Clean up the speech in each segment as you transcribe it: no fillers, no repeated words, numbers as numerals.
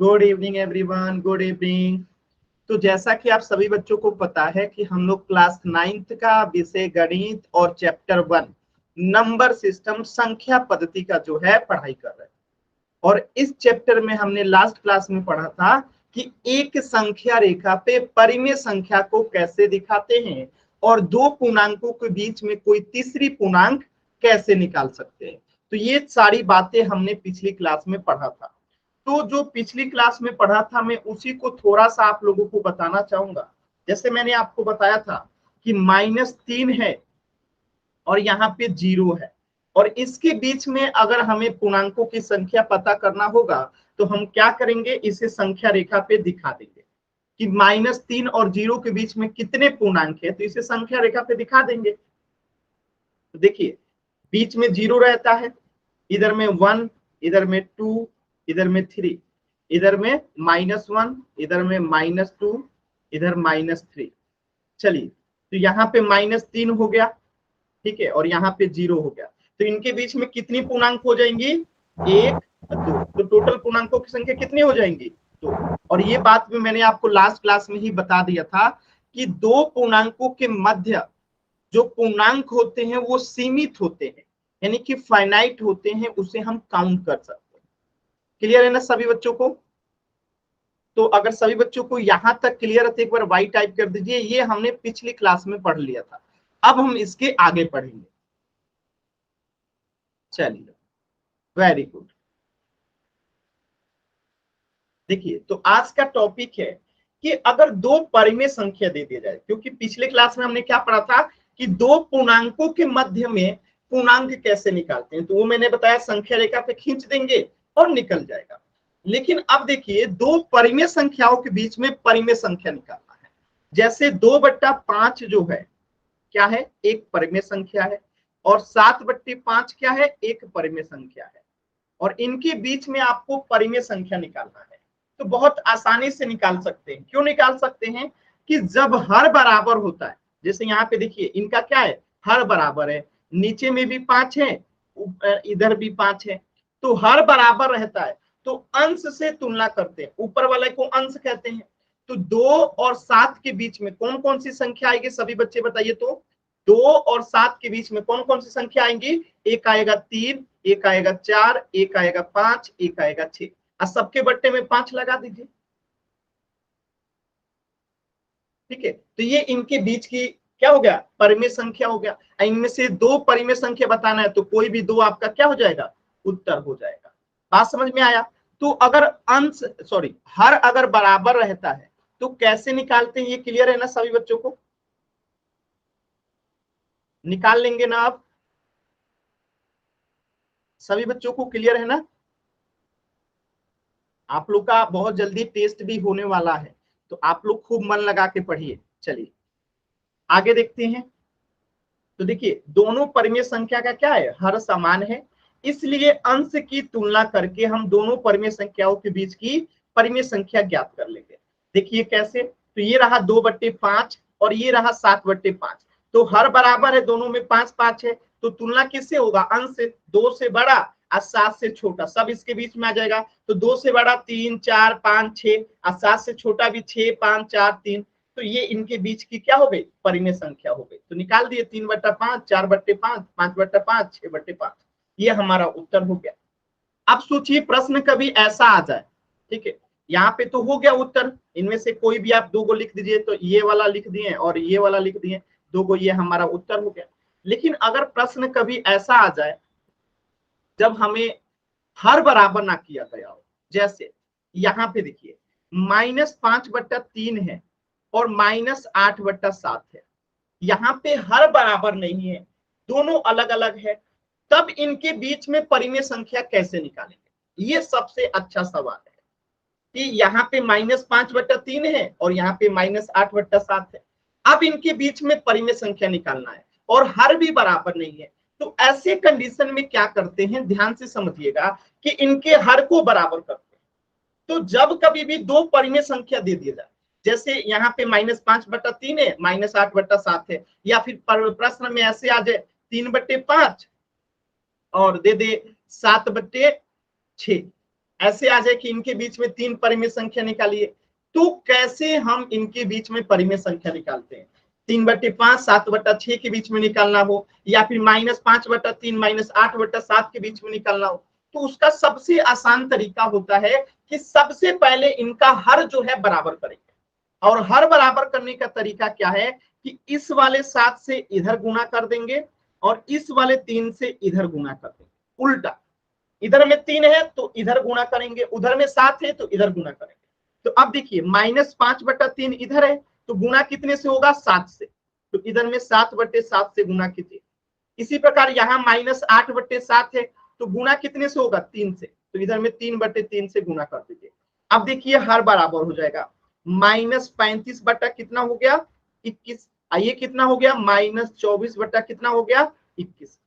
Good evening everyone, good evening. तो जैसा कि आप सभी बच्चों को पता है कि हम लोग क्लास 9th का विषय गणित और चैप्टर 1 नंबर सिस्टम संख्या पद्धति का जो है पढ़ाई कर रहे हैं। और इस चैप्टर में हमने लास्ट क्लास में पढ़ा था कि एक संख्या रेखा पे परिमेय संख्या को कैसे दिखाते हैं और दो पूर्णांकों के बीच में कोई तीसरी पूर्णांक कैसे निकाल सकते हैं। तो ये सारी बातें हमने पिछली क्लास में पढ़ा था। तो जो पिछली क्लास में पढ़ा था मैं उसी को थोड़ा सा आप लोगों को बताना चाहूंगा। जैसे मैंने आपको बताया था कि -3 है और यहाँ पे 0 है, और इसके बीच में अगर हमें पूर्णांकों की संख्या पता करना होगा तो हम क्या करेंगे, इसे संख्या रेखा पे दिखा देंगे कि -3 और 0 के बीच में कितने पूर्णांक है, तो इसे संख्या रेखा पे दिखा देंगे। तो देखिए, बीच में 0 रहता है, इधर में 1, इधर में 2, इधर में 3, इधर में -1, इधर में -2, इधर -3। चलिए, तो यहाँ पे -3 हो गया, ठीक है, और यहाँ पे 0 हो गया। तो इनके बीच में कितनी पूर्णांक हो जाएंगी, 1, 2। तो टोटल पूर्णांकों की संख्या कितनी हो जाएंगी, 2। और ये बात भी मैंने आपको लास्ट क्लास में ही बता दिया था कि दो पूर्णांकों के मध्य जो पूर्णांक होते हैं वो सीमित होते हैं, यानी कि फाइनाइट होते हैं, उसे हम काउंट कर सकते हैं। क्लियर है ना सभी बच्चों को? तो अगर सभी बच्चों को यहां तक क्लियर है तो एक बार वाई टाइप कर दीजिए। ये हमने पिछली क्लास में पढ़ लिया था, अब हम इसके आगे पढ़ेंगे। चलिए, वेरी गुड। देखिए, तो आज का टॉपिक है कि अगर दो परिमेय संख्या दे दी जाए, क्योंकि पिछले क्लास में हमने क्या पढ़ा था कि दो पूर्णांकों के मध्य में पूर्णांक कैसे निकालते हैं, तो वो मैंने बताया संख्या रेखा पे खींच देंगे और निकल जाएगा। लेकिन अब देखिए, दो परिमेय संख्याओं के बीच में परिमेय संख्या निकालना है। जैसे 2/5 जो है क्या है, एक परिमेय संख्या है, और 7/5 क्या है, एक परिमेय संख्या है। और इनके बीच में आपको परिमेय संख्या निकालना है। तो बहुत आसानी से निकाल सकते हैं। क्यों निकाल सकते हैं कि जब हर बराबर होता है, जैसे यहाँ पे देखिए इनका क्या है, हर बराबर है, नीचे में भी 5 है, इधर भी 5 है, तो हर बराबर रहता है। तो अंश से तुलना करते हैं, ऊपर वाले को अंश कहते हैं। तो 2 और 7 के बीच में कौन कौन सी संख्या आएगी, सभी बच्चे बताइए। तो 2 और 7 के बीच में कौन कौन सी संख्या आएंगी, एक आएगा 3, एक आएगा 4, एक आएगा 5, एक आएगा 6। और सबके बट्टे में 5 लगा दीजिए। ठीक है, तो ये इनके बीच की क्या हो गया, परिमेय संख्या हो गया। इनमें से दो परिमेय संख्या बताना है तो कोई भी दो आपका क्या हो जाएगा, उत्तर हो जाएगा। बात समझ में आया? तो अगर अंश सॉरी हर अगर बराबर रहता है तो कैसे निकालते हैं, ये क्लियर है ना सभी बच्चों को? निकाल लेंगे ना आप? सभी बच्चों को क्लियर है ना? आप लोग का बहुत जल्दी टेस्ट भी होने वाला है, तो आप लोग खूब मन लगा के पढ़िए। चलिए आगे देखते हैं। तो देखिए, दोनों परिमेय संख्या का क्या है, हर समान है, इसलिए अंश की तुलना करके हम दोनों परिमेय संख्याओं के बीच की परिमेय संख्या ज्ञात कर लेंगे। देखिए कैसे, तो ये रहा 2/5 और ये रहा 7/5। तो हर बराबर है, दोनों में 5 5 है, तो तुलना किससे होगा, अंश से। 2 से बड़ा और 7 से छोटा सब इसके बीच में आ जाएगा। तो 2 से बड़ा 3 4 5 6 और 7 से छोटा भी 6 5 4 3। तो ये इनके बीच की क्या हो गई, परिमेय संख्या हो गई। तो निकाल दिए, 3/5, 4/5, 5/5, 6/5। ये हमारा उत्तर हो गया। अब सोचिए प्रश्न कभी ऐसा आ जाए, ठीक है, यहाँ पे तो हो गया उत्तर, इनमें से कोई भी आप दो गो लिख दीजिए। तो ये वाला लिख दिए और ये वाला लिख दिए, दो गो, ये हमारा उत्तर हो गया। लेकिन अगर प्रश्न कभी ऐसा आ जाए जब हमें हर बराबर ना किया गया हो, जैसे यहाँ पे देखिए -5/3 है और -8/7 है, यहाँ पे हर बराबर नहीं है, दोनों अलग अलग है, तब इनके बीच में परिमेय संख्या कैसे निकालेंगे, ये सबसे अच्छा सवाल है। कि यहाँ पे -5/3 है और यहाँ पे -8/7 है, अब इनके बीच में परिमेय संख्या निकालना है और हर भी बराबर नहीं है। तो ऐसे कंडीशन में क्या करते हैं, ध्यान से समझिएगा कि इनके हर को बराबर करते हैं। तो जब कभी भी दो परिमेय संख्या दे दिया जाए, जैसे यहाँ पे -5/3 है, -8/7 है, या फिर प्रश्न में ऐसे आ जाए 3/5 और दे दे 7/6, ऐसे आ जाए कि इनके बीच में 3 परिमेय संख्या निकालिए, तो कैसे हम इनके बीच में परिमेय संख्या निकालते हैं? 3/5 7/6 के बीच में निकालना हो, या फिर -5/3 -8/7 के बीच में निकालना हो, तो उसका सबसे आसान तरीका होता है कि सबसे पहले इनका हर जो है बराबर करेंगे। और हर बराबर करने का तरीका क्या है कि इस वाले 7 से इधर गुना कर देंगे और इस वाले 3 से इधर गुना कर देंगे, उल्टा। इधर में 3 है तो इधर गुना करेंगे, उधर में 7 है तो इधर गुना करेंगे। तो अब देखिए -5/3 इधर है तो गुना कितने से होगा? 7 से। तो इधर में 7/7 से गुना कीजिए। इसी प्रकार यहाँ -8/7 है तो गुना कितने से होगा? 3 से। तो इधर में 3/3 से गुना कर दीजिए। अब देखिए हर बराबर हो जाएगा। -35 बटा कितना हो गया? 21। ये कितना हो गया? -24 बटा कितना हो गया? 21।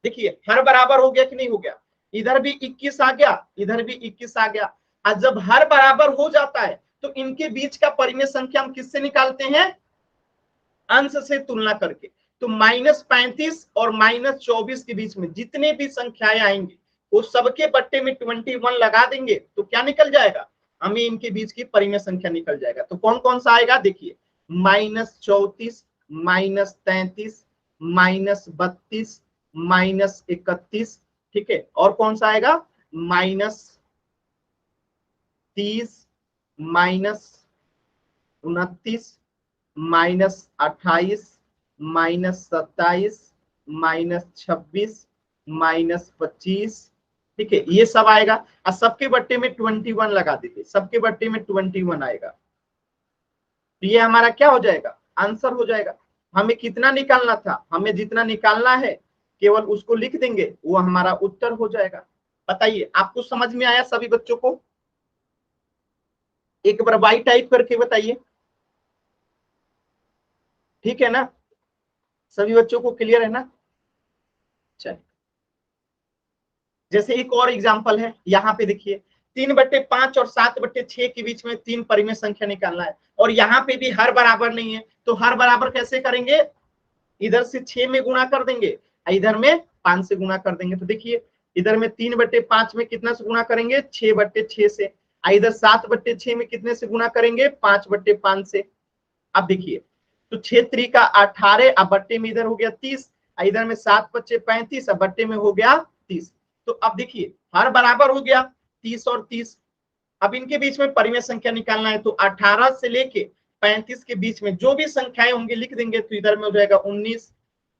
देखिए हर बराबर हो गया कि नहीं हो गया? इधर भी 21 आ गया, इधर भी 21 आ गया। और जब हर बराबर हो जाता है तो इनके बीच का परिमेय संख्या हम किससे निकालते हैं? अंश से तुलना करके। तो -35 और -24 के बीच में जितने भी संख्याएं आएंगी वो सबके बट्टे में 21 लगा देंगे तो क्या निकल जाएगा? हमें इनके बीच की परिमेय संख्या निकल जाएगा। तो कौन कौन सा आएगा? देखिए -34 -33 -32 -31, ठीक है। और कौन सा आएगा? -30 -29 -28 -27 -26 -25, ठीक है। ये सब आएगा और सबके बट्टे में 21 लगा दीजिए, सबके बट्टे में 21 आएगा। तो ये हमारा क्या हो जाएगा? आंसर हो जाएगा। हमें कितना निकालना था? हमें जितना निकालना है केवल उसको लिख देंगे, वो हमारा उत्तर हो जाएगा। बताइए आपको समझ में आया सभी बच्चों को? एक बार वाई टाइप करके बताइए, ठीक है ना? सभी बच्चों को क्लियर है ना? चलिए, जैसे एक और एग्जांपल है, यहाँ पे देखिए 3/5 और 7/6 के बीच में 3 परिमेय संख्या निकालना है और यहाँ पे भी हर बराबर नहीं है। तो हर बराबर कैसे करेंगे? इधर से 6 में गुणा कर देंगे, इधर में 5 से गुणा कर देंगे। तो देखिए इधर में 3/5 में कितना से गुणा करेंगे? 6/6 से। इधर 7/6 में कितने से गुणा करेंगे? 5/5 से। अब देखिए तो 6 का 18, अब बट्टे में इधर हो गया 30, इधर में 7/5 35, अब बट्टे में हो गया 30। तो अब देखिए हर बराबर हो गया 30 और 30। अब इनके बीच में परिमेय संख्या निकालना है तो 18 से लेके 35 के बीच में जो भी संख्याएं होंगी लिख देंगे। तो इधर में हो जाएगा 19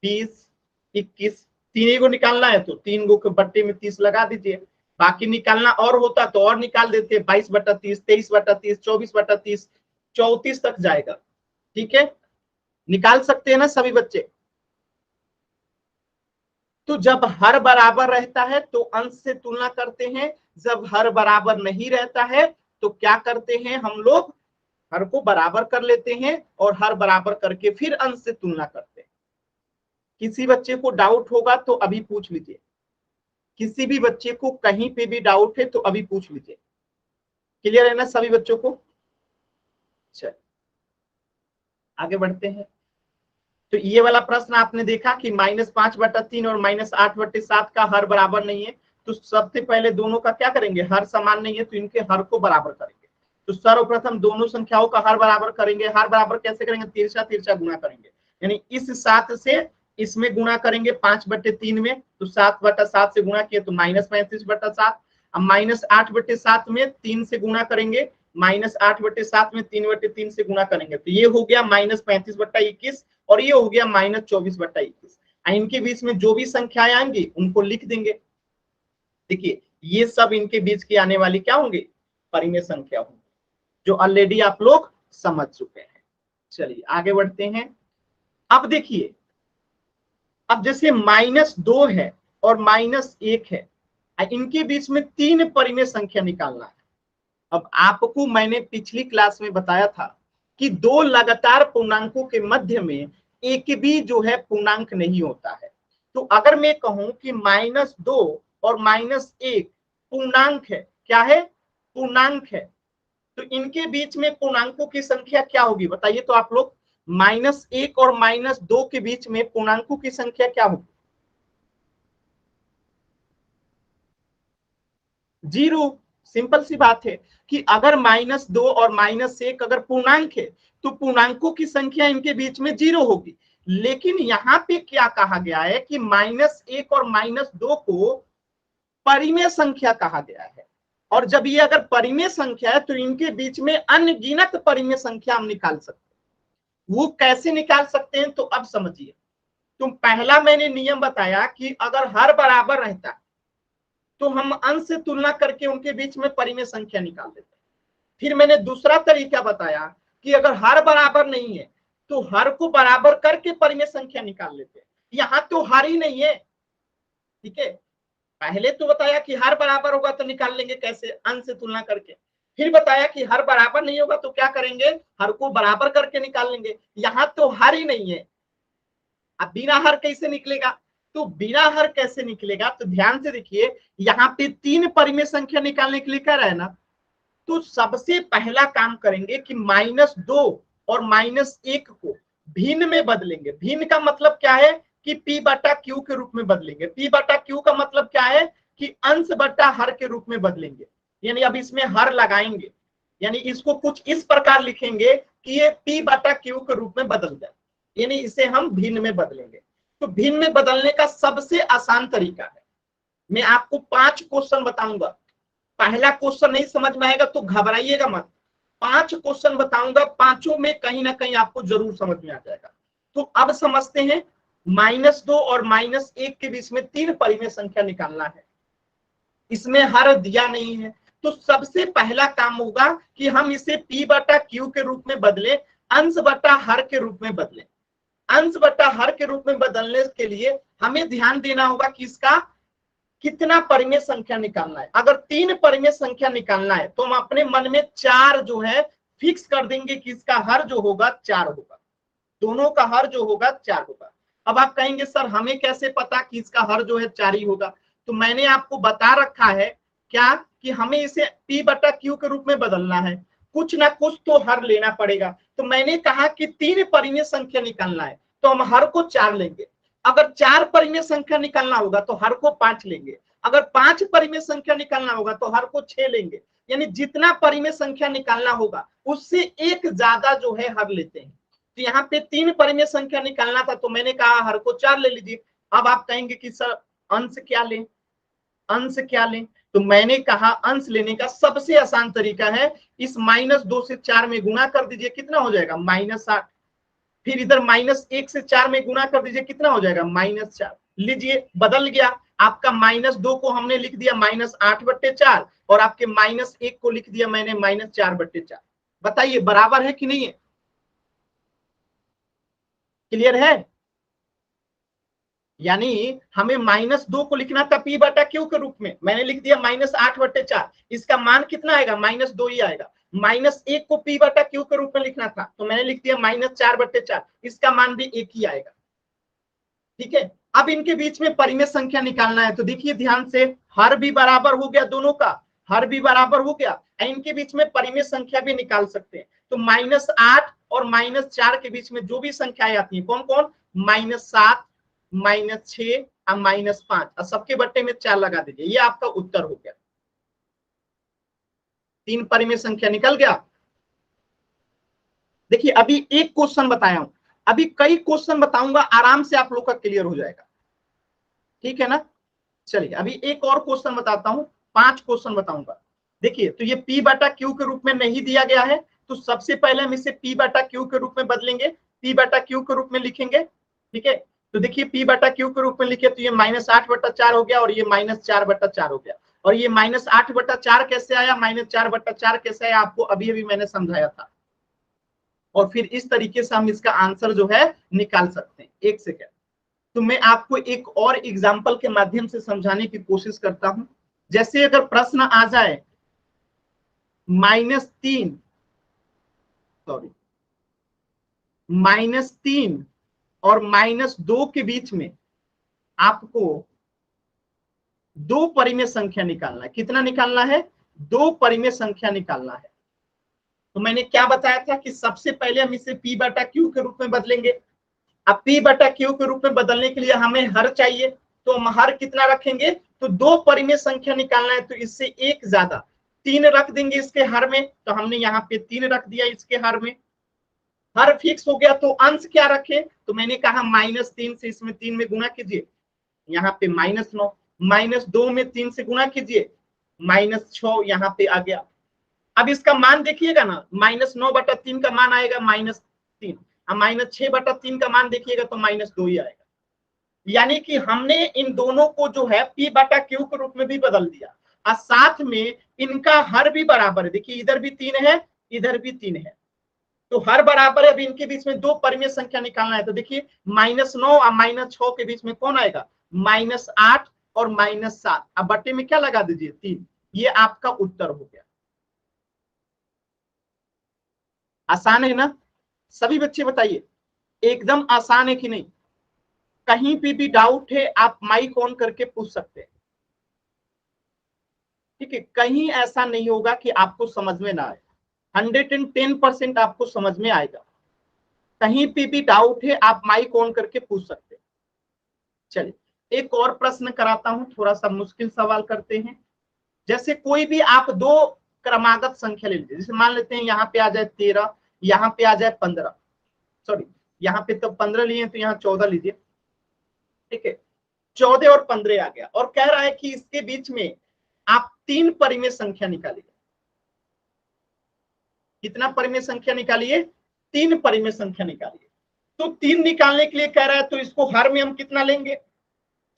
20 21, तीन को निकालना है तो 3 गो के बट्टे में 30 लगा दीजिए। बाकी निकालना और होता तो और निकाल देते, 22/30 23/30 24/30 34 तक जाएगा, ठीक है। निकाल सकते हैं ना सभी बच्चे? तो जब हर बराबर रहता है तो अंश से तुलना करते हैं, जब हर बराबर नहीं रहता है तो क्या करते हैं हम लोग? हर को बराबर कर लेते हैं और हर बराबर करके फिर अंश से तुलना करते हैं। किसी बच्चे को डाउट होगा तो अभी पूछ लीजिए, किसी भी बच्चे को कहीं पे भी डाउट है तो अभी पूछ लीजिए। क्लियर है ना सभी बच्चों को? चलिए आगे बढ़ते हैं। तो ये वाला प्रश्न आपने देखा कि -5/3 और -8/7 का हर बराबर नहीं है। तो सबसे पहले दोनों का क्या करेंगे? हर समान नहीं है तो इनके हर को बराबर करेंगे। तो सर्वप्रथम दोनों संख्याओं का हर बराबर करेंगे। हर बराबर कैसे करेंगे? तिरछा तिरछा गुना करेंगे, यानी इस 7 से इसमें गुना करेंगे 5/3 में। तो 7/7 से गुना किए तो -35/7। अब -8/7 में 3 से गुना करेंगे, -8/7 में 3/3 से गुना करेंगे तो ये हो गया -35/21 और ये हो गया -24/21। इनके बीच में जो भी संख्याएं आएंगी उनको लिख देंगे। देखिए ये सब इनके बीच की आने वाली क्या होंगे? परिमेय संख्या होंगी, जो ऑलरेडी आप लोग समझ चुके हैं। चलिए आगे बढ़ते हैं। अब देखिए, अब जैसे -2 है और -1 है, इनके बीच में 3 परिमेय संख्या निकालना है। अब आपको मैंने पिछली क्लास में बताया था कि दो लगातार पूर्णांकों के मध्य में एक भी जो है पूर्णांक नहीं होता है। तो अगर मैं कहूं कि -2 और -1 पूर्णांक है, क्या है? पूर्णांक है। तो इनके बीच में पूर्णांकों की संख्या क्या होगी? बताइए तो आप लोग। -1 और -2 के बीच में पूर्णांकों की संख्या क्या होगी? 0। सिंपल सी बात है कि अगर -2 और -1 अगर पूर्णांक है तो पूर्णांकों की संख्या इनके बीच में 0 होगी। लेकिन यहाँ पे क्या कहा गया है कि -1 और -2 को परिमेय संख्या कहा गया है, और जब ये अगर परिमेय संख्या है तो इनके बीच में अनगिनत परिमेय संख्या हम निकाल सकते हैं। वो कैसे निकाल सकते हैं तो अब समझिए। तो पहला मैंने नियम बताया कि अगर हर बराबर रहता तो हम अंश से तुलना करके उनके बीच में परिमेय संख्या निकाल देते। फिर मैंने दूसरा तरीका बताया कि अगर हर बराबर नहीं है तो हर को बराबर करके परिमेय संख्या निकाल लेते हैं। यहां तो हर ही नहीं है, ठीक है। पहले तो बताया कि हर बराबर होगा तो निकाल लेंगे कैसे, अंश से तुलना करके। फिर बताया कि हर बराबर नहीं होगा तो क्या करेंगे, हर को बराबर करके निकाल लेंगे। यहां तो हर ही नहीं है, अब बिना हर कैसे निकलेगा। तो बिना हर कैसे निकलेगा तो ध्यान से देखिए, यहाँ पे 3 परिमेय संख्या निकालने के लिए कह रहा है ना। तो सबसे पहला काम करेंगे कि -2 और -1 को भिन्न में बदलेंगे। भिन्न का मतलब क्या है कि P बटा Q के रूप में बदलेंगे। P बटा Q का मतलब क्या है कि अंश बटा हर के रूप में बदलेंगे। यानी अब इसमें हर लगाएंगे, यानी इसको कुछ इस प्रकार लिखेंगे कि ये P बटा Q के रूप में बदल जाए, यानी इसे हम भिन्न में बदलेंगे। तो भिन्न में बदलने का सबसे आसान तरीका है, मैं आपको 5 क्वेश्चन बताऊंगा। पहला क्वेश्चन नहीं समझ में आएगा तो घबराइएगा मत, 5 क्वेश्चन बताऊंगा, पांचों में कहीं ना कहीं आपको जरूर समझ में आ जाएगा। तो अब समझते हैं, -2 और -1 के बीच में 3 परिमेय संख्या निकालना है। इसमें हर दिया नहीं है, तो सबसे पहला काम होगा कि हम इसे P बटा Q के रूप में बदले, अंश बटा हर के रूप में बदले। अंश बटा हर के रूप में बदलने के लिए हमें ध्यान देना होगा कि इसका कितना परिमेय संख्या निकालना है। अगर 3 परिमेय संख्या निकालना है तो हम अपने मन में 4 जो है फिक्स कर देंगे कि इसका हर जो होगा 4 होगा, दोनों का हर जो होगा 4 होगा। अब आप कहेंगे सर हमें कैसे पता कि इसका हर जो है 4 ही होगा। तो मैंने आपको बता रखा है क्या कि हमें इसे P बटा Q के रूप में बदलना है, कुछ ना कुछ तो हर लेना पड़ेगा। तो मैंने कहा कि 3 परिमेय संख्या निकालना है तो हम हर को 4 लेंगे। अगर 4 परिमेय संख्या निकालना होगा तो हर को 5 लेंगे। अगर 5 परिमेय संख्या निकालना होगा तो हर को 6 लेंगे। यानी जितना परिमेय संख्या निकालना होगा उससे एक ज्यादा जो है हर लेते हैं। तो यहाँ पे 3 परिमेय संख्या निकालना था तो मैंने कहा हर को 4 ले लीजिए। अब आप कहेंगे कि सर अंश क्या लें, अंश क्या लें। तो मैंने कहा अंश लेने का सबसे आसान तरीका है, इस -2 से 4 में गुणा कर दीजिए, कितना हो जाएगा -8। फिर इधर -1 से 4 में गुणा कर दीजिए, कितना हो जाएगा -4। लीजिए बदल गया, आपका -2 को हमने लिख दिया -8/4 और आपके -1 को लिख दिया मैंने -4/4। बताइए बराबर है कि नहीं है, क्लियर है। यानी हमें -2 को लिखना था P बटा Q के रूप में, मैंने लिख दिया -8/4। इसका मान कितना आएगा, -2 ही आएगा। -1 को P बटा Q के रूप में लिखना था तो मैंने लिख दिया -4/4, इसका मान भी 1 ही आएगा। ठीक है, अब इनके बीच में परिमेय संख्या निकालना है। तो देखिए ध्यान से, हर भी बराबर हो गया, दोनों का हर भी बराबर हो गया। इनके बीच में परिमेय संख्या भी निकाल सकते हैं। तो -8 और -4 के बीच में जो भी संख्याएं आती हैं, कौन कौन, -7, -6 और -5, और सबके बट्टे में 4 लगा दीजिए। ये आपका उत्तर हो गया, 3 परिमेय संख्या निकल गया। देखिए अभी एक क्वेश्चन बताया हूं, अभी कई क्वेश्चन बताऊंगा, आराम से आप लोग का क्लियर हो जाएगा, ठीक है ना। चलिए अभी एक और क्वेश्चन बताता हूं, 5 क्वेश्चन बताऊंगा। देखिए तो ये P बटा Q के रूप में नहीं दिया गया है, तो सबसे पहले हम इसे P बटा Q के रूप में बदलेंगे, P बटा Q के रूप में लिखेंगे। ठीक है, तो देखिए P बटा Q के रूप में लिखे तो ये -8/4 हो गया और ये -4/4 हो गया। और ये -8/4 कैसे आया, -4/4 कैसे आया, आपको अभी अभी मैंने समझाया था। और फिर इस तरीके से हम इसका आंसर जो है निकाल सकते हैं। एक सेकेंड, तो मैं आपको एक और एग्जाम्पल के माध्यम से समझाने की कोशिश करता हूं। जैसे अगर प्रश्न आ जाए -3 और -2 के बीच में आपको 2 परिमेय संख्या निकालना है। कितना निकालना है, 2 परिमेय संख्या निकालना है। तो मैंने क्या बताया था कि सबसे पहले हम इसे P बटा Q के रूप में बदलेंगे। अब P बटा Q के रूप में बदलने के लिए हमें हर चाहिए, तो हम हर कितना रखेंगे, तो 2 परिमेय संख्या निकालना है तो इससे एक ज्यादा, 3 रख देंगे इसके हर में, तो हमने यहाँ पे 3 रख दिया इसके हर में, हर फिक्स हो गया। तो अंश क्या रखे, तो मैंने कहा -3 से इसमें 3 में गुणा कीजिए, यहाँ पे -9, -2 में 3 से गुणा कीजिए, -6 यहाँ पे आ गया। अब इसका मान देखिएगा ना, -9/3 का मान आएगा -3, अब -6/3 का मान देखिएगा तो -2 ही आएगा। यानी कि हमने इन दोनों को जो है P/Q के रूप में भी बदल दिया, और साथ में इनका हर भी बराबर है। देखिए इधर भी 3 है, इधर भी 3 है, तो हर बराबर है। अब इनके बीच में 2 परिमेय संख्या निकालना है, तो देखिए -9 और -6 के बीच में कौन आएगा, -8 और -7। अब बट्टे में क्या लगा दीजिए, 3। ये आपका उत्तर हो गया। आसान है ना, सभी बच्चे बताइए, एकदम आसान है कि नहीं। कहीं भी डाउट है आप माइक ऑन करके पूछ सकते हैं, ठीक है। कहीं ऐसा नहीं होगा कि आपको समझ में ना आए, 110% आपको समझ में आएगा। कहीं पे भी डाउट है आप माइक ऑन करके पूछ सकते हैं। चलिए एक और प्रश्न कराता हूं, थोड़ा सा मुश्किल सवाल करते हैं। जैसे कोई भी आप 2 क्रमागत संख्या ले लीजिए, जैसे मान लेते हैं यहाँ पे आ जाए 13, यहाँ पे आ जाए 15, सॉरी यहाँ पे तो 15 लिए तो यहाँ 14 लीजिए, ठीक है। 14 और 15 आ गया, और कह रहा है कि इसके बीच में आप 3 परिमेय संख्या निकालिए। कितना परिमेय संख्या निकालिए, 3 परिमेय संख्या निकालिए। तो 3 निकालने के लिए कह रहा है, तो इसको हर में हम कितना लेंगे,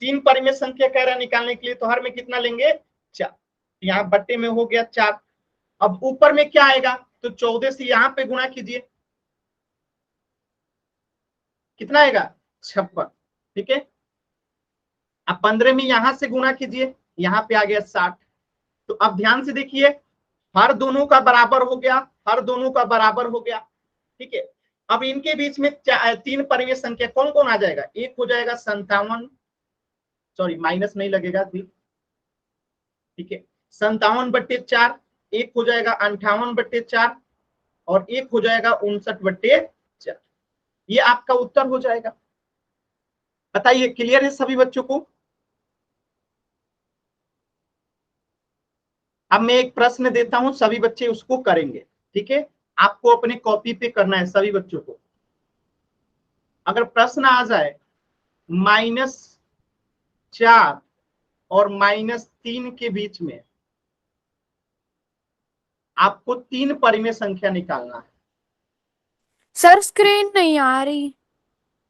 3 परिमेय संख्या कह रहा है निकालने के लिए, तो हर में कितना लेंगे, 4। यहाँ बट्टे में हो गया 4। अब ऊपर में क्या आएगा, तो 14 से यहाँ पे गुणा कीजिए, कितना आएगा, 56, ठीक है। अब 15 में यहां से गुणा कीजिए, यहाँ पे आ गया 60। तो अब ध्यान से देखिए, हर दोनों का बराबर हो गया, हर दोनों का बराबर हो गया, ठीक है। अब इनके बीच में 3 परिमेय संख्या कौन कौन आ जाएगा, एक हो जाएगा 57, सॉरी माइनस नहीं लगेगा, ठीक है, 57/4, एक हो जाएगा 58/4, और एक हो जाएगा 59/4। ये आपका उत्तर हो जाएगा। बताइए क्लियर है सभी बच्चों को। अब मैं एक प्रश्न देता हूं, सभी बच्चे उसको करेंगे, ठीक है। आपको अपने कॉपी पे करना है सभी बच्चों को। अगर प्रश्न आ जाए -4 और -3 के बीच में आपको 3 परिमेय संख्या निकालना है। सर स्क्रीन नहीं आ रही।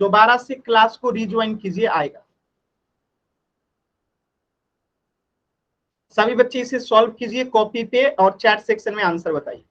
दोबारा से क्लास को रिज्वाइन कीजिए, आएगा। सभी बच्चे इसे सॉल्व कीजिए कॉपी पे और चैट सेक्शन में आंसर बताइए।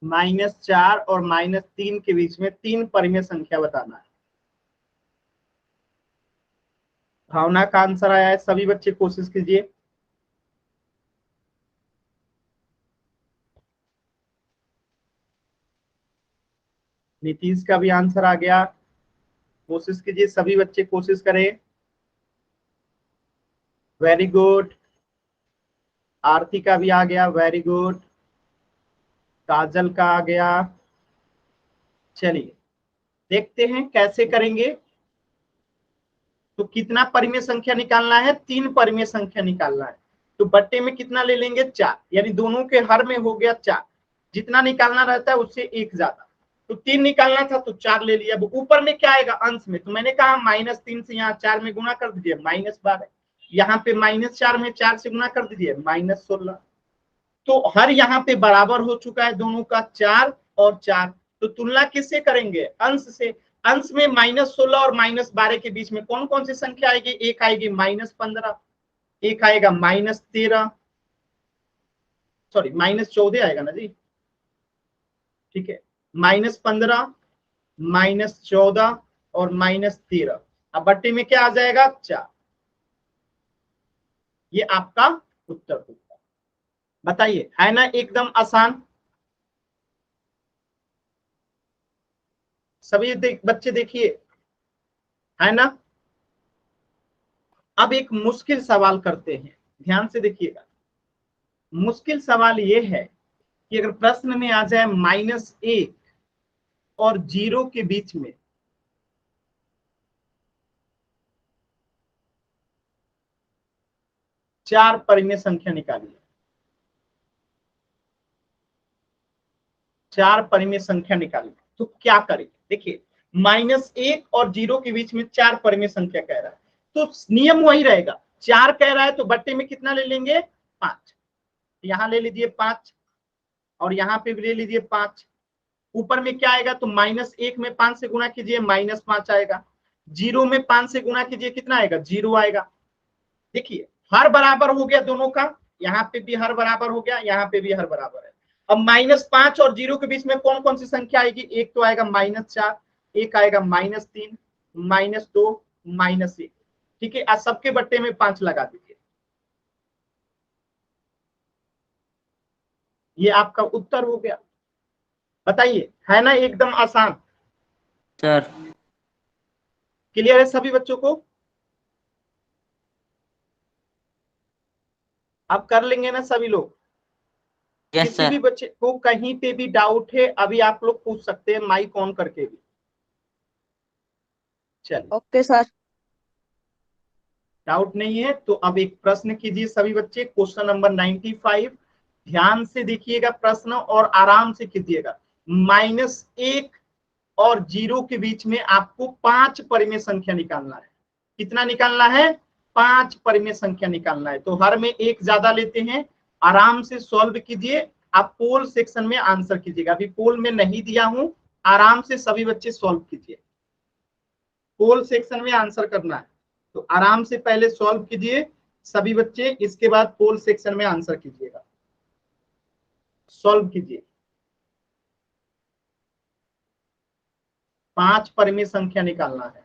-4 और -3 के बीच में 3 परिमेय संख्या बताना है। भावना का आंसर आया है, सभी बच्चे कोशिश कीजिए। नीतीश का भी आंसर आ गया, कोशिश कीजिए, सभी बच्चे कोशिश करें। Very good. आरती का भी आ गया, वेरी गुड। काजल का आ गया। चलिए देखते हैं कैसे करेंगे। तो कितना परिमेय संख्या निकालना है, 3 परिमेय संख्या निकालना है। तो बट्टे में कितना ले लेंगे, 4, यानी दोनों के हर में हो गया 4। जितना निकालना रहता है उससे 1 ज्यादा, तो 3 निकालना था तो 4 ले लिया। अब ऊपर में क्या आएगा अंश में, तो मैंने कहा -3 से यहाँ 4 में गुणा कर दीजिए, -12। यहाँ पे -4 में 4 से गुणा कर दीजिए, -16। तो हर यहाँ पे बराबर हो चुका है दोनों का, 4 और 4। तो तुलना किससे करेंगे, अंश से। अंश में -16 और -12 के बीच में कौन कौन सी संख्या आएगी, एक आएगी -15, एक आएगा -13, सॉरी -14 आएगा ना जी, ठीक है। -15, -14 और -13। अब बट्टे में क्या आ जाएगा, 4। ये आपका उत्तर होगा। बताइए, है ना एकदम आसान। सभी बच्चे देखिए, है ना। अब एक मुश्किल सवाल करते हैं, ध्यान से देखिएगा। मुश्किल सवाल ये है कि अगर प्रश्न में आ जाए -1 और 0 के बीच में चार परिमेय संख्या निकालिए, चार परिमेय संख्या निकालिए, तो क्या करेंगे। देखिए, -1 और 0 के बीच में चार परिमेय संख्या कह रहा है, तो नियम वही रहेगा। चार कह रहा है तो बट्टे में कितना ले लेंगे, 5। यहां ले लीजिए 5 और यहाँ पे भी ले लीजिए 5। ऊपर में क्या आएगा, तो -1 में 5 से गुणा कीजिए -5 आएगा। 0 में 5 से गुणा कीजिए कितना आएगा, 0 आएगा। देखिए हर बराबर हो गया दोनों का, यहाँ पे भी हर बराबर हो गया, यहाँ पे भी हर बराबर है। अब -5 और 0 के बीच में कौन कौन सी संख्या आएगी, एक तो आएगा -4, एक आएगा -3, -2, -1। ठीक है, आज सबके बट्टे में 5 लगा दीजिए। ये आपका उत्तर हो गया। बताइए, है ना एकदम आसान। सर क्लियर है सभी बच्चों को। अब कर लेंगे ना सभी लोग। यस किसी भी सर। बच्चे को कहीं पे भी डाउट है, अभी आप लोग पूछ सकते हैं माइक ऑन करके भी। चलिए, ओके सर। डाउट नहीं है तो अब एक प्रश्न कीजिए सभी बच्चे, क्वेश्चन नंबर 95। ध्यान से देखिएगा प्रश्न और आराम से कीजिएगा। -1 और 0 के बीच में आपको 5 परिमेय संख्या निकालना है। कितना निकालना है, 5 परिमेय संख्या निकालना है। तो हर में एक ज्यादा लेते हैं, आराम से सॉल्व कीजिए। आप पोल सेक्शन में आंसर कीजिएगा, अभी पोल में नहीं दिया हूं, आराम से सभी बच्चे सॉल्व कीजिए। पोल सेक्शन में आंसर करना है तो आराम से पहले सॉल्व कीजिए सभी बच्चे, इसके बाद पोल सेक्शन में आंसर कीजिएगा। सॉल्व कीजिए। 5 परिमेय संख्या निकालना है।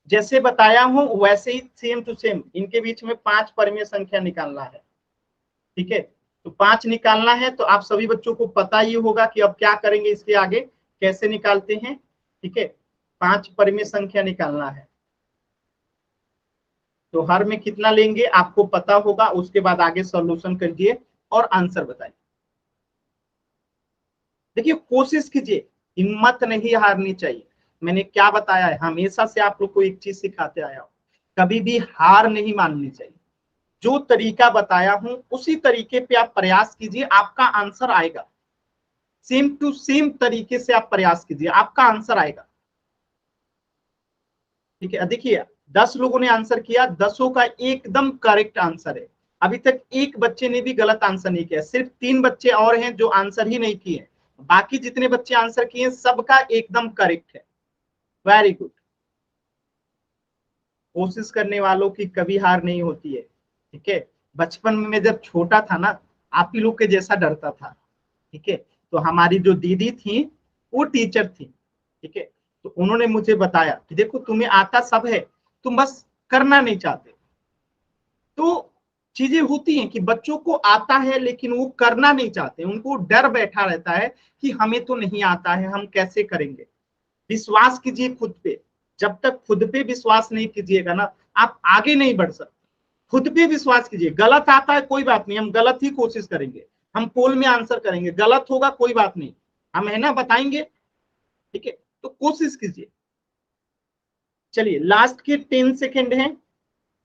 जैसे बताया हूं वैसे ही सेम टू सेम इनके बीच में 5 परिमेय संख्या निकालना है। ठीक है, तो 5 निकालना है तो आप सभी बच्चों को पता ही होगा कि अब क्या करेंगे, इसके आगे कैसे निकालते हैं। ठीक है, 5 परिमेय संख्या निकालना है तो हर में कितना लेंगे आपको पता होगा, उसके बाद आगे सॉल्यूशन करिए और आंसर बताइए। देखिए कोशिश कीजिए, हिम्मत नहीं हारनी चाहिए। मैंने क्या बताया है, हमेशा से आप लोग को एक चीज सिखाते आया हूं, कभी भी हार नहीं माननी चाहिए। जो तरीका बताया हूं उसी तरीके पे आप प्रयास कीजिए, आपका आंसर आएगा। सेम टू सेम तरीके से आप प्रयास कीजिए, आपका आंसर आएगा। ठीक है, देखिए 10 लोगों ने आंसर किया, 10 का एकदम करेक्ट आंसर है। अभी तक एक बच्चे ने भी गलत आंसर नहीं किया, सिर्फ 3 बच्चे और हैं जो आंसर ही नहीं किए। बाकी जितने बच्चे आंसर किए सबका एकदम करेक्ट है। Very good. कोशिश करने वालों की कभी हार नहीं होती है। ठीक है, बचपन में मैं जब छोटा था ना, आप ही लोग के जैसा डरता था। ठीक है, तो हमारी जो दीदी थी वो टीचर थी। ठीक है, तो उन्होंने मुझे बताया कि देखो तुम्हें आता सब है, तुम बस करना नहीं चाहते। तो चीजें होती हैं कि बच्चों को आता है लेकिन वो करना नहीं चाहते, उनको डर बैठा रहता है कि हमें तो नहीं आता है, हम कैसे करेंगे। विश्वास कीजिए खुद पे। जब तक खुद पे विश्वास नहीं कीजिएगा ना, आप आगे नहीं बढ़ सकते। खुद पे विश्वास कीजिए। गलत आता है कोई बात नहीं, हम गलत ही कोशिश करेंगे, हम पोल में आंसर करेंगे, गलत होगा कोई बात नहीं, हम है ना बताएंगे। ठीक है, तो कोशिश कीजिए। चलिए लास्ट के 10 सेकेंड हैं,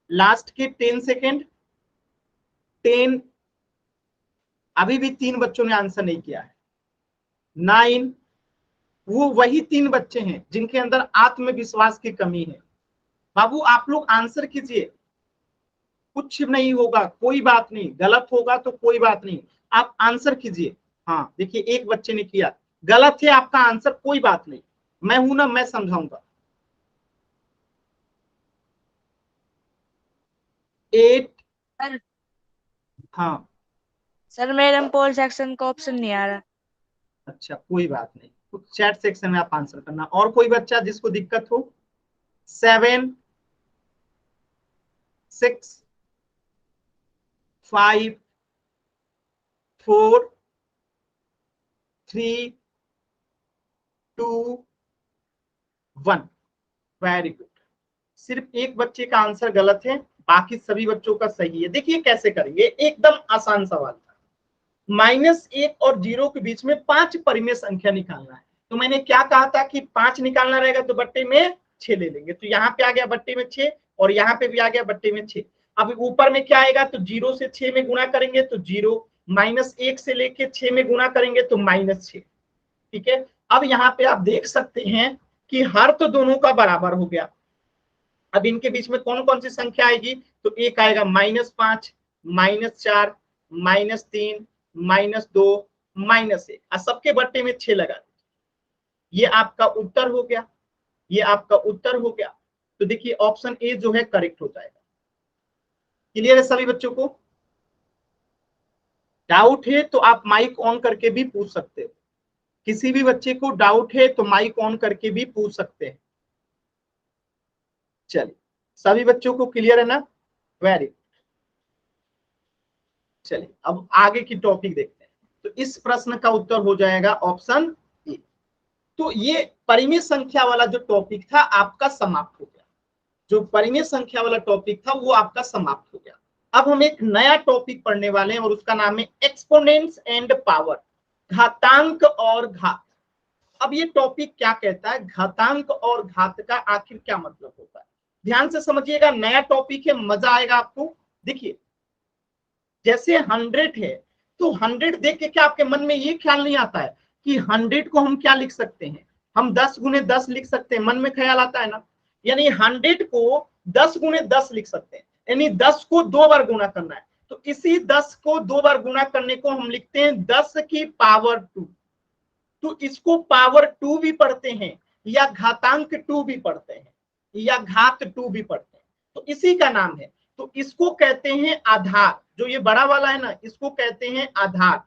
लास्ट के 10 सेकेंड। 10, अभी भी 3 बच्चों ने आंसर नहीं किया है। 9, वो वही 3 बच्चे हैं जिनके अंदर आत्मविश्वास की कमी है। बाबू आप लोग आंसर कीजिए, कुछ नहीं होगा कोई बात नहीं, गलत होगा तो कोई बात नहीं, आप आंसर कीजिए। हाँ देखिए एक बच्चे ने किया, गलत है आपका आंसर, कोई बात नहीं, मैं हूं ना, मैं समझाऊंगा। 8, सर हाँ सर मेरे पोल सेक्शन का ऑप्शन नहीं आ रहा। अच्छा कोई बात नहीं, चैट सेक्शन में आप आंसर करना। और कोई बच्चा जिसको दिक्कत हो? 7 6 5 4 3 2 1। Very good. सिर्फ एक बच्चे का आंसर गलत है, बाकी सभी बच्चों का सही है। देखिए कैसे करेंगे, एकदम आसान सवाल था। -1 और 0 के बीच में 5 परिमेय संख्या निकालना है। तो मैंने क्या कहा था कि 5 निकालना रहेगा तो बट्टे में 6 ले लेंगे। तो यहाँ पे आ गया बट्टे में 6 और यहाँ पे भी आ गया बट्टे में 6। अब ऊपर में क्या आएगा, तो 0 से 6 में गुणा करेंगे तो 0, -1 से लेके 6 में गुणा करेंगे तो -6। ठीक है, अब यहाँ पे आप देख सकते हैं कि हर तो दोनों का बराबर हो गया। अब इनके बीच में कौन कौन सी संख्या आएगी, तो एक आएगा -5, -4, -3, -2, -1, सबके बट्टे में 6 लगा दीजिए। ये आपका उत्तर हो गया, ये आपका उत्तर हो गया। तो देखिए ऑप्शन ए जो है करेक्ट हो जाएगा। क्लियर है सभी बच्चों को? डाउट है तो आप माइक ऑन करके भी पूछ सकते हो। किसी भी बच्चे को डाउट है तो माइक ऑन करके भी पूछ सकते हैं। चलिए सभी बच्चों को क्लियर है ना? वेरी। चलिए अब आगे की टॉपिक देखते हैं। तो इस प्रश्न का उत्तर हो जाएगा ऑप्शन ए। तो ये परिमेय संख्या वाला जो टॉपिक था आपका समाप्त हो गया। जो परिमेय संख्या वाला टॉपिक था वो आपका समाप्त हो गया। अब हम एक नया टॉपिक पढ़ने वाले हैं और उसका नाम है एक्सपोनेंट्स एंड पावर, घातांक और घात। अब ये टॉपिक क्या कहता है, घातांक और घात का आखिर क्या मतलब होता है? ध्यान से समझिएगा, नया टॉपिक है, मजा आएगा आपको। देखिए जैसे 100 है तो 100 देख के क्या आपके मन में ये ख्याल नहीं आता है कि 100 को हम क्या लिख सकते हैं, हम 10 गुने 10 लिख सकते हैं, मन में ख्याल आता है ना? यानी 100 को 10 गुने 10 लिख सकते हैं, यानी 10 को 2 बार गुना करना है। तो इसी 10 को 2 बार गुना करने को हम लिखते हैं 10 की पावर 2। तो इसको पावर 2 भी पढ़ते हैं या घातांक 2 भी पढ़ते हैं या घात 2 भी पढ़ते हैं, तो इसी का नाम है। तो इसको कहते हैं आधार। जो ये बड़ा वाला है ना, इसको कहते हैं आधार।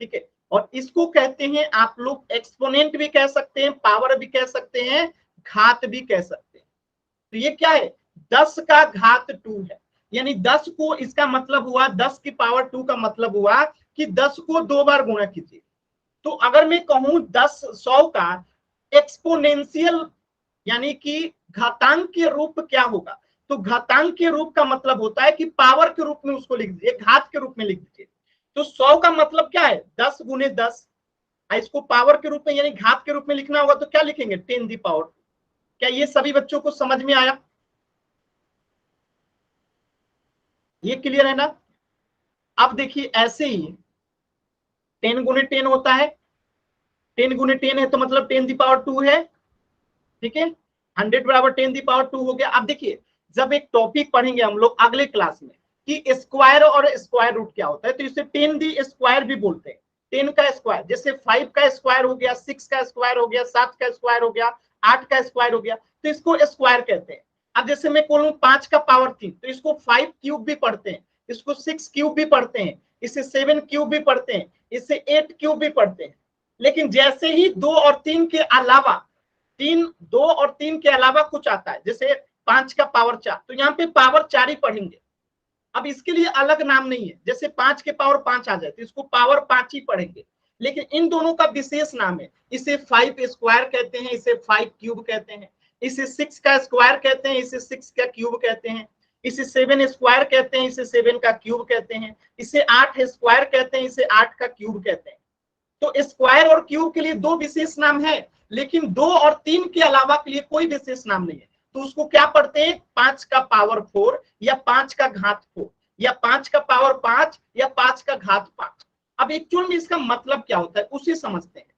ठीक है, और इसको कहते हैं आप लोग एक्सपोनेंट भी कह सकते हैं, पावर भी कह सकते हैं, घात भी कह सकते हैं। तो ये क्या है, 10 का घात 2 है, यानी 10 को, इसका मतलब हुआ 10 की पावर 2 का मतलब हुआ कि 10 को 2 बार गुणा कीजिए। तो अगर मैं कहूं 10 100 का एक्सपोनेंशियल यानी कि घातांक के रूप क्या होगा, तो घातांक के रूप का मतलब होता है कि पावर के रूप में उसको लिख दीजिए, घात के रूप में लिख दीजिए। तो 100 का मतलब क्या है, 10 गुने 10। इसको पावर के रूप में यानी घात के रूप में लिखना होगा तो क्या लिखेंगे, 10 दी पावर। क्या ये सभी बच्चों को समझ में आया? ये क्लियर है ना? अब देखिए ऐसे ही 10 गुने 10 होता है, 10 गुने 10 है तो मतलब 10 दी पावर 2 है। ठीक है, 100 बराबर 10 दी पावर 2 हो गया। अब देखिए जब एक टॉपिक पढ़ेंगे हम लोग अगले क्लास में कि स्क्वायर और स्क्वायर रूट क्या होता है, तो इसे 10 दी स्क्वायर भी बोलते हैं। 10 का स्क्वायर, जैसे 5 का स्क्वायर हो गया, 6 का स्क्वायर हो गया, 7 का स्क्वायर हो गया, 8 का स्क्वायर हो गया, तो इसको स्क्वायर कहते हैं। अब जैसे मैं बोलूं 5 का पावर 3, तो इसको 5 क्यूब भी पढ़ते हैं, इसको 6 क्यूब भी पढ़ते हैं, इसे 7 क्यूब भी पढ़ते हैं, इसे 8 क्यूब भी पढ़ते हैं। लेकिन जैसे ही 2 और 3 के अलावा 2 और 3 के अलावा कुछ आता है, जैसे 5 का पावर 4, तो यहाँ पे पावर 4 ही पढ़ेंगे। अब इसके लिए अलग नाम नहीं है, जैसे 5 के पावर 5 आ जाए तो इसको पावर 5 ही पढ़ेंगे। लेकिन इन दोनों का विशेष नाम है, इसे 5 स्क्वायर कहते हैं, इसे 5 क्यूब कहते हैं, इसे 6 का स्क्वायर कहते हैं, इसे 6 का क्यूब कहते हैं, इसे 7 स्क्वायर कहते हैं, इसे 7 का क्यूब कहते हैं, इसे 8 स्क्वायर कहते हैं, इसे 8 का क्यूब कहते हैं। तो स्क्वायर और क्यूब के लिए 2 विशेष नाम है, लेकिन 2 और 3 के अलावा के लिए कोई विशेष नाम नहीं है। तो उसको क्या पढ़ते हैं, 5 का पावर 4 या 5 का घात 4 या 5 का पावर 5 या 5 का घात 5। अब एक्चुअल में इसका मतलब क्या होता है उसे समझते हैं।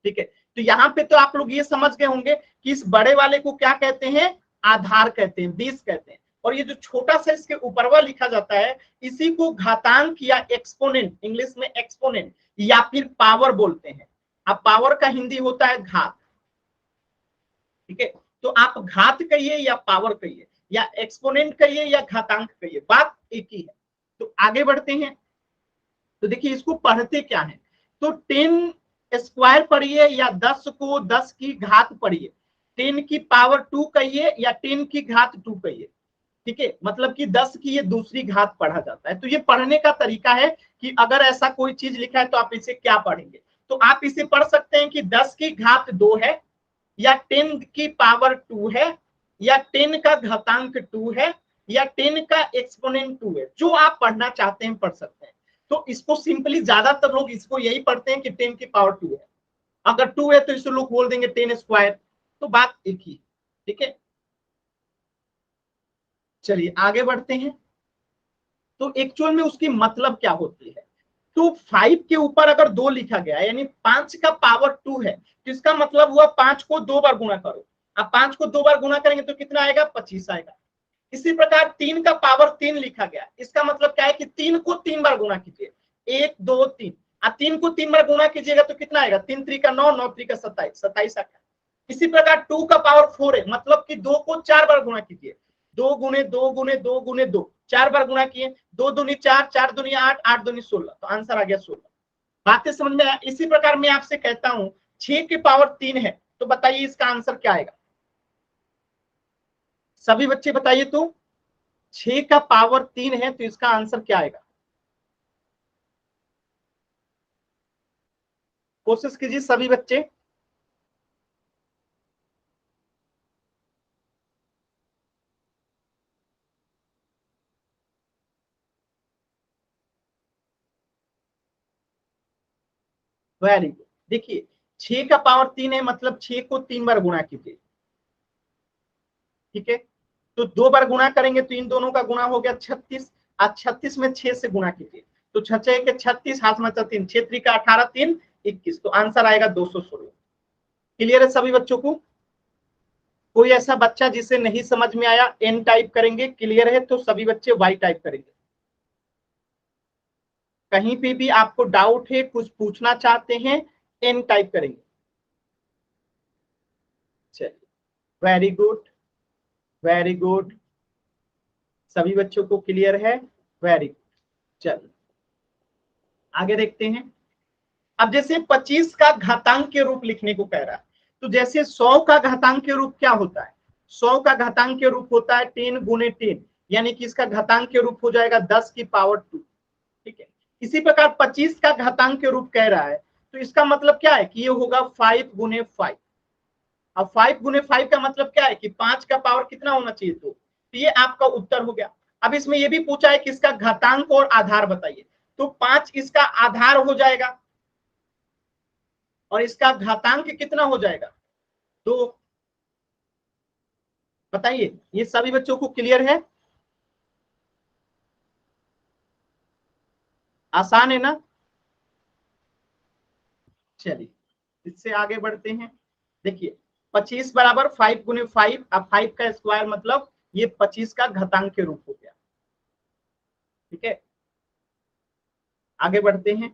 ठीक है, तो यहाँ पे तो आप लोग ये समझ गए होंगे कि इस बड़े वाले को क्या कहते हैं, आधार कहते हैं, 20 कहते हैं। और ये जो छोटा सा इसके ऊपरवा लिखा जाता है इसी को घातांक या एक्सपोनेंट, इंग्लिश में एक्सपोनेंट या फिर पावर बोलते हैं। अब पावर का हिंदी होता है घात। ठीक है, तो आप घात कहिए या पावर कहिए या एक्सपोनेंट कहिए या घातांक कहिए, बात एक ही है। तो आगे बढ़ते हैं। तो देखिए इसको पढ़ते क्या है, तो 10 स्क्वायर पढ़िए या 10 को 10 की घात पढ़िए, 10 की पावर 2 कहिए या 10 की घात 2 कहिए, ठीक है, मतलब कि 10 की ये दूसरी घात पढ़ा जाता है। तो ये पढ़ने का तरीका है कि अगर ऐसा कोई चीज लिखा है तो आप इसे क्या पढ़ेंगे। तो आप इसे पढ़ सकते हैं कि 10 की घात 2 है, या 10 की पावर 2 है, या 10 का घातांक 2 है, या 10 का एक्सपोनेंट 2 है। जो आप पढ़ना चाहते हैं पढ़ सकते हैं। तो इसको सिंपली ज्यादातर लोग इसको यही पढ़ते हैं कि 10 की पावर 2 है। अगर 2 है तो इसे लोग बोल देंगे 10 स्क्वायर। तो बात एक ही, ठीक है। चलिए आगे बढ़ते हैं। तो एक्चुअल में उसकी मतलब क्या होती है। तो 5 के ऊपर अगर 2 लिखा गया यानी 5 का पावर 2 है, तो इसका मतलब हुआ 5 को 2 बार गुणा करो। अब 5 को 2 बार गुणा करेंगे तो कितना आएगा, 25 आएगा। इसी प्रकार 3 का पावर 3 लिखा गया, इसका मतलब क्या है कि 3 को 3 बार गुणा कीजिए, 1 2 3। अब 3 को 3 बार गुणा कीजिएगा तो कितना आएगा, 3 3 का 9, 9 3 का 27, 27 आ गया। इसी प्रकार 2 का पावर 4 है, मतलब कि 2 को 4 बार गुणा कीजिए, 2 गुने 2 गुने 2 गुने 2, 4 बार गुणा किए, 2 दूनी 4, 4 दूनी 8, 8 दूनी 16, तो आंसर आ गया 16। बातें समझ में आया। इसी प्रकार मैं आपसे कहता हूं 6 के पावर 3 है, तो बताइए इसका आंसर क्या आएगा। सभी बच्चे बताइए तो 6 का पावर 3 है तो इसका आंसर क्या आएगा। कोशिश कीजिए सभी बच्चे। Very good. देखिए 6 का पावर 3 है, मतलब 6 को 3 बार गुणा कीजिए, ठीक है। तो 2 बार गुणा करेंगे तो इन दोनों का गुणा हो गया 36। आज 36 में 6 से गुणा कीजिए तो 6 के 36, हाथ में 3, 6 3 का 18, 3 21, तो आंसर आएगा 216। क्लियर है सभी बच्चों को। कोई ऐसा बच्चा जिसे नहीं समझ में आया एन टाइप करेंगे, क्लियर है तो सभी बच्चे वाई टाइप करेंगे। कहीं पे भी आपको डाउट है, कुछ पूछना चाहते हैं, एन टाइप करेंगे। चलिए वेरी गुड, वेरी गुड, सभी बच्चों को क्लियर है, वेरी गुड। चलिए आगे देखते हैं। अब जैसे 25 का घातांक के रूप लिखने को कह रहा है, तो जैसे 100 का घातांक के रूप क्या होता है, 100 का घातांक के रूप होता है 10 गुने 10, यानी कि इसका घातांक के रूप हो जाएगा 10 की पावर 2, ठीक है। इसी प्रकार 25 का घातांक के रूप कह रहा है, तो इसका मतलब क्या है कि ये होगा 5 गुने 5। अब 5 गुने 5 का मतलब क्या है कि 5 का पावर कितना होना चाहिए, तो ये आपका उत्तर हो गया। अब इसमें ये भी पूछा है कि इसका घातांक और आधार बताइए, तो 5 इसका आधार हो जाएगा और इसका घातांक कितना हो जाएगा, तो बताइए। ये सभी बच्चों को क्लियर है, आसान है ना। चलिए इससे आगे बढ़ते हैं। देखिए 25 बराबर 5 गुने 5, अब 5 का स्क्वायर मतलब ये 25 का घातांक के रूप हो गया, ठीक है। आगे बढ़ते हैं।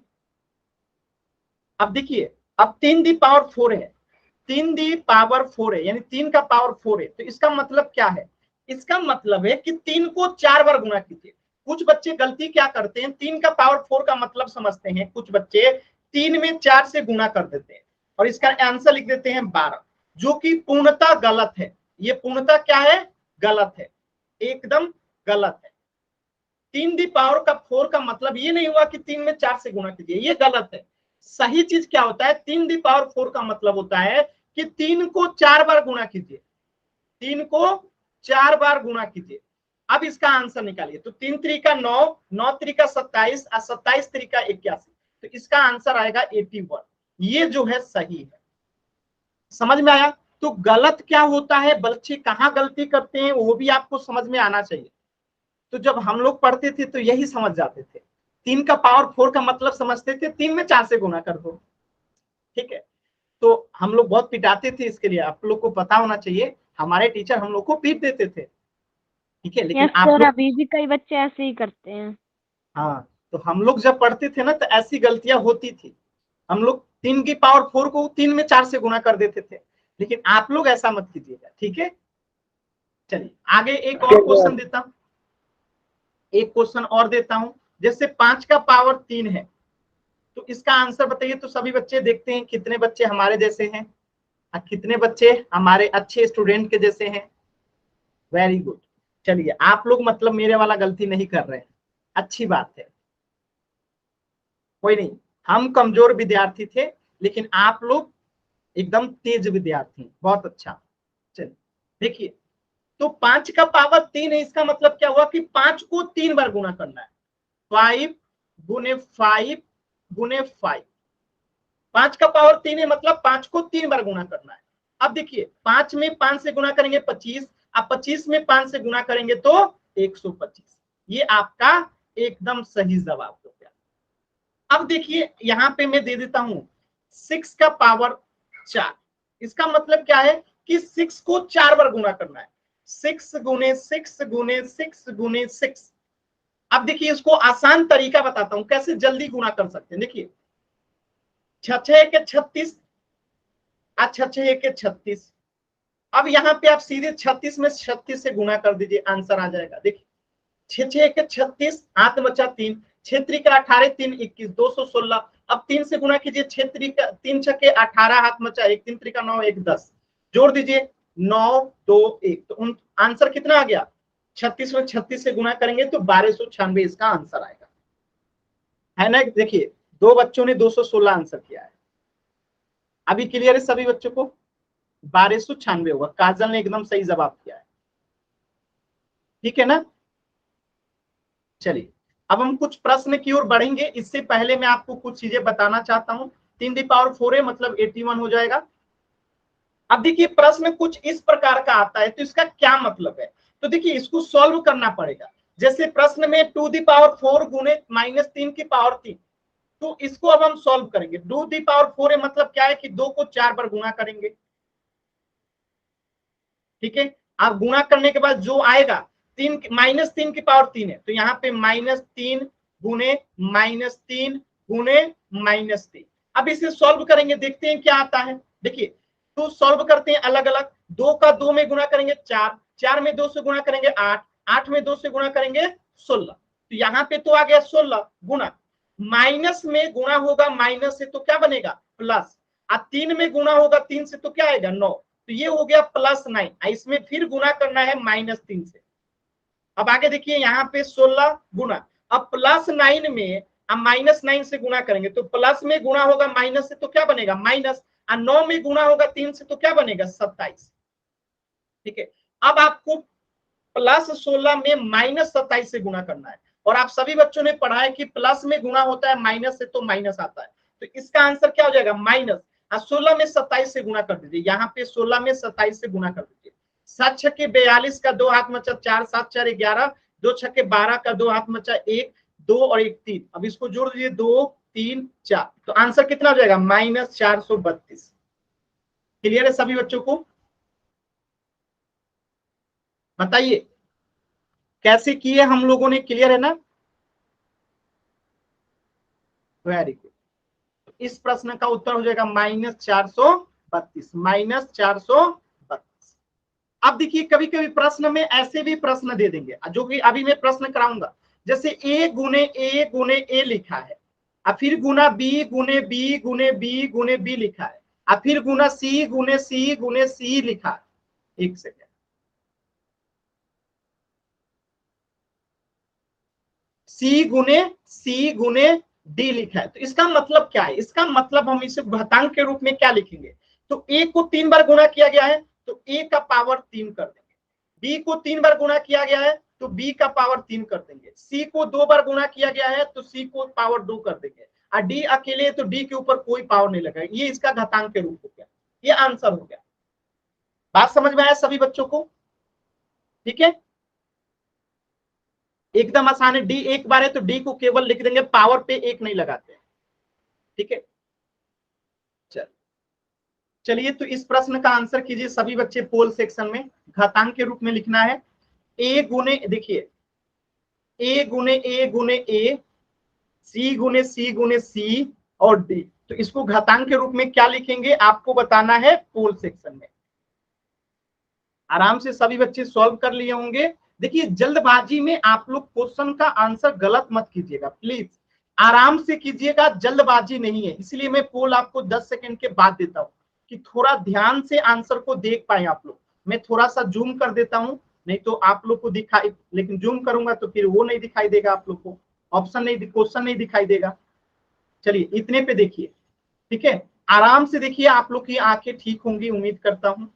अब देखिए अब 3 दी पावर 4 है, 3 दी पावर 4 है, यानी 3 का पावर 4 है, तो इसका मतलब क्या है, इसका मतलब है कि 3 को 4 बार गुणा कीजिए। कुछ बच्चे गलती क्या करते हैं, 3 का पावर 4 का मतलब समझते हैं कुछ बच्चे 3 में 4 से गुणा कर देते हैं और इसका आंसर लिख देते हैं 12, जो कि पूर्णतः गलत है। ये पूर्णतः क्या है, गलत है, एकदम गलत है। 3 दी पावर का 4 का मतलब ये नहीं हुआ कि 3 में 4 से गुणा कीजिए, ये गलत है। सही चीज क्या होता है, 3 दी पावर 4 का मतलब होता है कि 3 को 4 बार गुणा कीजिए, 3 को 4 बार गुणा कीजिए। अब इसका आंसर निकालिए, तो 3 3 का 9, 9 3 का 27 और 27 3 का 81, तो इसका आंसर आएगा 81। ये जो है सही है, समझ में आया। तो गलत क्या होता है, बच्चे कहाँ गलती करते हैं वो भी आपको समझ में आना चाहिए। तो जब हम लोग पढ़ते थे तो यही समझ जाते थे, 3 का पावर 4 का मतलब समझते थे 3 में 4 से गुना कर दो, ठीक है। तो हम लोग बहुत पिटाते थे इसके लिए, आप लोग को पता होना चाहिए, हमारे टीचर हम लोग को पीट देते थे, ठीक है। लेकिन आप सर लोग, अभी भी कई बच्चे ऐसे ही करते हैं। हाँ तो हम लोग जब पढ़ते थे ना तो ऐसी गलतियां होती थी। हम लोग 3 की पावर 4 को 3 में 4 से गुना कर देते थे, लेकिन आप लोग ऐसा मत कीजिएगा, ठीक है। चलिए आगे एक और क्वेश्चन देता हूं, एक क्वेश्चन और देता हूं। जैसे 5 का पावर 3 है, तो इसका आंसर बताइए। तो सभी बच्चे देखते हैं कितने बच्चे हमारे जैसे हैं और कितने बच्चे हमारे अच्छे स्टूडेंट के जैसे हैं। Very good. चलिए आप लोग मतलब मेरे वाला गलती नहीं कर रहे हैं, अच्छी बात है। कोई नहीं, हम कमजोर विद्यार्थी थे लेकिन आप लोग एकदम तेज विद्यार्थी, बहुत अच्छा। चलिए देखिए, तो 5 का पावर 3 है, इसका मतलब क्या हुआ कि 5 को 3 बार गुना करना है। 5 गुने 5 गुने 5, 5 का पावर 3 है मतलब 5 को 3 बार गुना करना है। अब देखिए 5 में 5 से गुना करेंगे 25, अब 25 में 5 से गुना करेंगे तो 125। ये आपका एकदम सही जवाब हो गया। अब देखिए यहां पे मैं दे देता हूं 6 का पावर 4, इसका मतलब क्या है कि 6 को 4 बार गुना करना है। 6 गुने 6 गुने 6 गुने 6। अब देखिए इसको आसान तरीका बताता हूं कैसे जल्दी गुना कर सकते हैं। देखिए 6 के 36, 6 के 36। अब यहाँ पे आप सीधे 36 में 36 से गुना कर दीजिए, आंसर आ जाएगा। देखिए 6 के 36, हाथ बचा 3, 6 का 18, 3 21, 216। अब 3 से गुना कीजिए, 6 का 3 6 18, हाथ बचा 1, 3 का 9, 1 10, जोड़ दीजिए 9 2 1। तो आंसर कितना आ गया? 36 में 36 से गुना करेंगे तो 1296 इसका आंसर आएगा, है ना। देखिए दो बच्चों ने 216 आंसर किया है। अभी क्लियर है सभी बच्चों को? 1296 होगा। काजल ने एकदम सही जवाब किया है, ठीक है ना। चलिए अब हम कुछ प्रश्न की ओर बढ़ेंगे। इससे पहले मैं आपको कुछ चीजें बताना चाहता हूं। 3 की पावर 4 है मतलब 81 हो जाएगा। अब देखिए प्रश्न कुछ इस प्रकार का आता है, तो इसका क्या मतलब है? तो देखिए इसको सॉल्व करना पड़ेगा। जैसे प्रश्न में 2 की पावर 4 गुने -3 की पावर 3, तो इसको अब हम सॉल्व करेंगे। 2 की पावर 4 है मतलब क्या है कि 2 को 4 बार गुना करेंगे, ठीक है। अब गुना करने के बाद जो आएगा, 3 -3 की पावर 3 है तो यहाँ पे -3 गुने -3 गुने -3। अब इसे सॉल्व करेंगे, देखते हैं क्या आता है। देखिए तो सॉल्व करते हैं अलग अलग। 2 का 2 में गुना करेंगे 4, 4 में 2 से गुना करेंगे 8, 8 में 2 से गुना करेंगे 16। तो यहाँ पे तो आ गया 16 गुना, माइनस में गुना होगा माइनस से तो क्या बनेगा? प्लस। अब 3 में गुना होगा 3 से तो क्या आएगा? 9। तो ये हो गया +9। इसमें फिर गुना करना है -3 से। अब आगे देखिए यहाँ पे 16 गुना, अब +9 में अब -9 से गुना करेंगे तो प्लस में गुना होगा माइनस से तो क्या बनेगा? माइनस। और 9 में गुना होगा 3 से तो क्या बनेगा? 27, ठीक है। अब आपको +16 में -27 से गुना करना है। और आप सभी बच्चों ने पढ़ा है कि प्लस में गुना होता है माइनस से तो माइनस आता है। तो इसका आंसर क्या हो जाएगा? माइनस। 16 में 27 से गुना कर दीजिए, यहाँ पे 16 में 27 से गुना कर दीजिए। 7 छक्के 42 का 2 हाथ मचा 4, 7 4 11, 2 छक्के 12 का 2 हाथ मचा 1, 2 और 1 3। अब इसको जोड़ दीजिए 2 3 4, तो आंसर कितना हो जाएगा? -432। क्लियर है सभी बच्चों को? बताइए कैसे किए हम लोगों ने, क्लियर है ना? Very good. इस प्रश्न का उत्तर हो जाएगा -432, -432। अब देखिए कभी कभी प्रश्न में ऐसे भी प्रश्न दे देंगे जो कि अभी मैं प्रश्न कराऊंगा। जैसे a गुने a लिखा है, और फिर गुना b गुने b गुने b गुने b लिखा है, और फिर गुना c गुने c गुने c लिखा है। एक सेकेंड, c गुने d लिखा है। तो इसका मतलब क्या है? इसका मतलब हम इसे घातांक के रूप में क्या लिखेंगे? तो a को 3 बार गुणा किया गया है तो a का पावर 3 कर देंगे। b को 3 बार गुणा किया गया है तो b का पावर 3 कर देंगे। c को 2 बार गुणा किया गया है तो c को पावर 2 कर देंगे। और d अकेले तो d के ऊपर कोई पावर नहीं लगा। ये इसका घातांक के रूप हो गया, ये आंसर हो गया। बात समझ में आया सभी बच्चों को? ठीक है, एकदम आसान है। डी एक बार है तो डी को केवल लिख देंगे, पावर पे 1 नहीं लगाते, ठीक है। चलिए तो इस प्रश्न का आंसर कीजिए सभी बच्चे पोल सेक्शन में। घातांक के रूप में लिखना है a गुने, देखिए a गुने a, c गुने c और d। तो इसको घातांक के रूप में क्या लिखेंगे आपको बताना है पोल सेक्शन में। आराम से सभी बच्चे सॉल्व कर लिए होंगे। देखिए जल्दबाजी में आप लोग क्वेश्चन का आंसर गलत मत कीजिएगा प्लीज। आराम से कीजिएगा, जल्दबाजी नहीं है, इसलिए मैं पोल आपको 10 सेकंड के बाद देता हूं कि थोड़ा ध्यान से आंसर को देख पाए आप लोग। मैं थोड़ा सा जूम कर देता हूं, नहीं तो आप लोग को दिखाई, लेकिन जूम करूंगा तो फिर वो नहीं दिखाई देगा आप लोग को, ऑप्शन नहीं, क्वेश्चन नहीं दिखाई देगा। चलिए इतने पे देखिए, ठीक है, आराम से देखिए, आप लोग की आंखें ठीक होंगी उम्मीद करता हूं।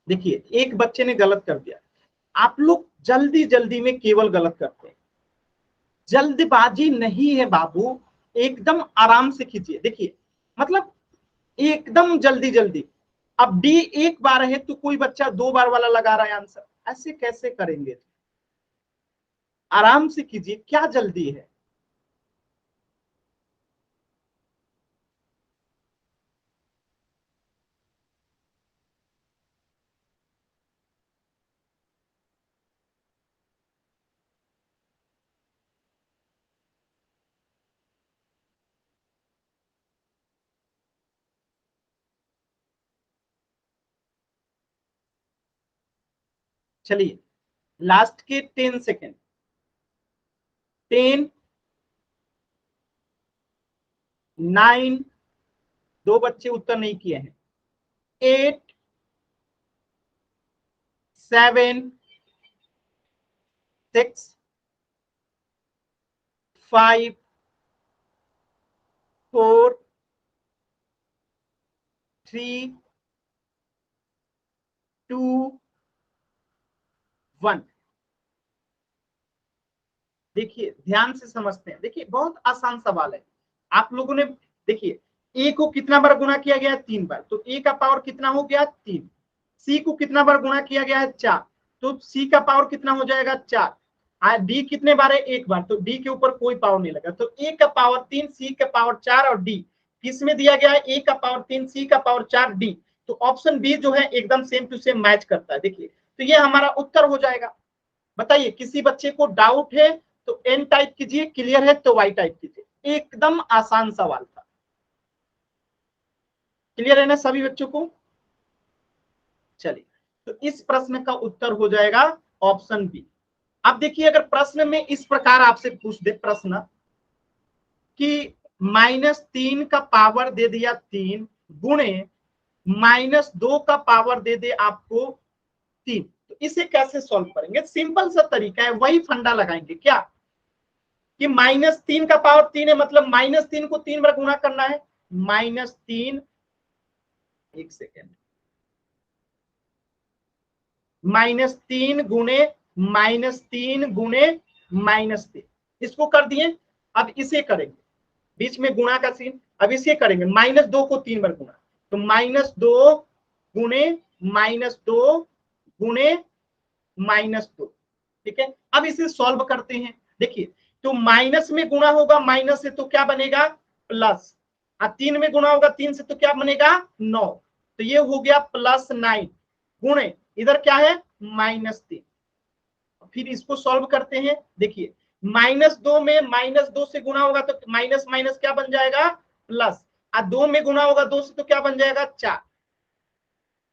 देखिए एक बच्चे ने गलत कर दिया, आप लोग जल्दी जल्दी में केवल गलत करते हैं, जल्दबाजी नहीं है बाबू, एकदम आराम से कीजिए। देखिए मतलब एकदम जल्दी जल्दी, अब डी एक बार है तो कोई बच्चा 2 बार वाला लगा रहा है आंसर, ऐसे कैसे करेंगे? आराम से कीजिए, क्या जल्दी है? चलिए लास्ट के 10 सेकेंड, 10, 9, 2 बच्चे उत्तर नहीं किए हैं, 8, 7, 6, 5, 4, 3, 2, 1। देखिए ध्यान से समझते हैं, देखिए बहुत आसान सवाल है। आप लोगों ने देखिए ए को कितना बार गुणा किया गया है? 3 बार, तो ए का पावर कितना हो गया? 3। सी को कितना बार गुणा किया गया है? 4, तो सी का पावर कितना हो जाएगा? 4। डी कितने बार है? 1 बार, तो डी के ऊपर कोई पावर नहीं लगा, तो ए का पावर 3, सी का पावर 4 और डी किसमें दिया गया है? ए का पावर 3, सी का पावर 4, डी। तो ऑप्शन बी जो है एकदम सेम टू सेम मैच करता है। देखिए तो ये हमारा उत्तर हो जाएगा। बताइए किसी बच्चे को डाउट है तो एन टाइप कीजिए, क्लियर है तो वाई टाइप कीजिए। एकदम आसान सवाल था, क्लियर है ना सभी बच्चों को? चलिए तो इस प्रश्न का उत्तर हो जाएगा ऑप्शन बी। अब देखिए अगर प्रश्न में इस प्रकार आपसे पूछ दे प्रश्न कि -3 का पावर दे दिया 3 गुणे -2 का पावर दे दे आपको 3, तो इसे कैसे सॉल्व करेंगे? सिंपल सा तरीका है, वही फंडा लगाएंगे क्या कि -3 का पावर 3 है, मतलब -3 को 3 बार गुणा करना है। -3, एक सेकेंड, -3 गुणे -3, इसको कर दिए। अब इसे करेंगे, बीच में गुणा का सीन, अब इसे करेंगे -2 को 3 बार गुणा, तो -2 गुणे -2 गुणे -2, ठीक है। अब इसे सॉल्व करते हैं। देखिए तो माइनस में गुणा होगा माइनस से तो क्या बनेगा? प्लस, और 3 में गुणा होगा 3 से तो क्या बनेगा? 9, तो ये हो गया +9 गुणे इधर क्या है? -3। फिर इसको सॉल्व करते हैं। देखिए -2 में -2 से गुणा होगा तो माइनस माइनस क्या बन जाएगा? प्लस, और 2 में गुणा होगा 2 से तो क्या बन जाएगा? 4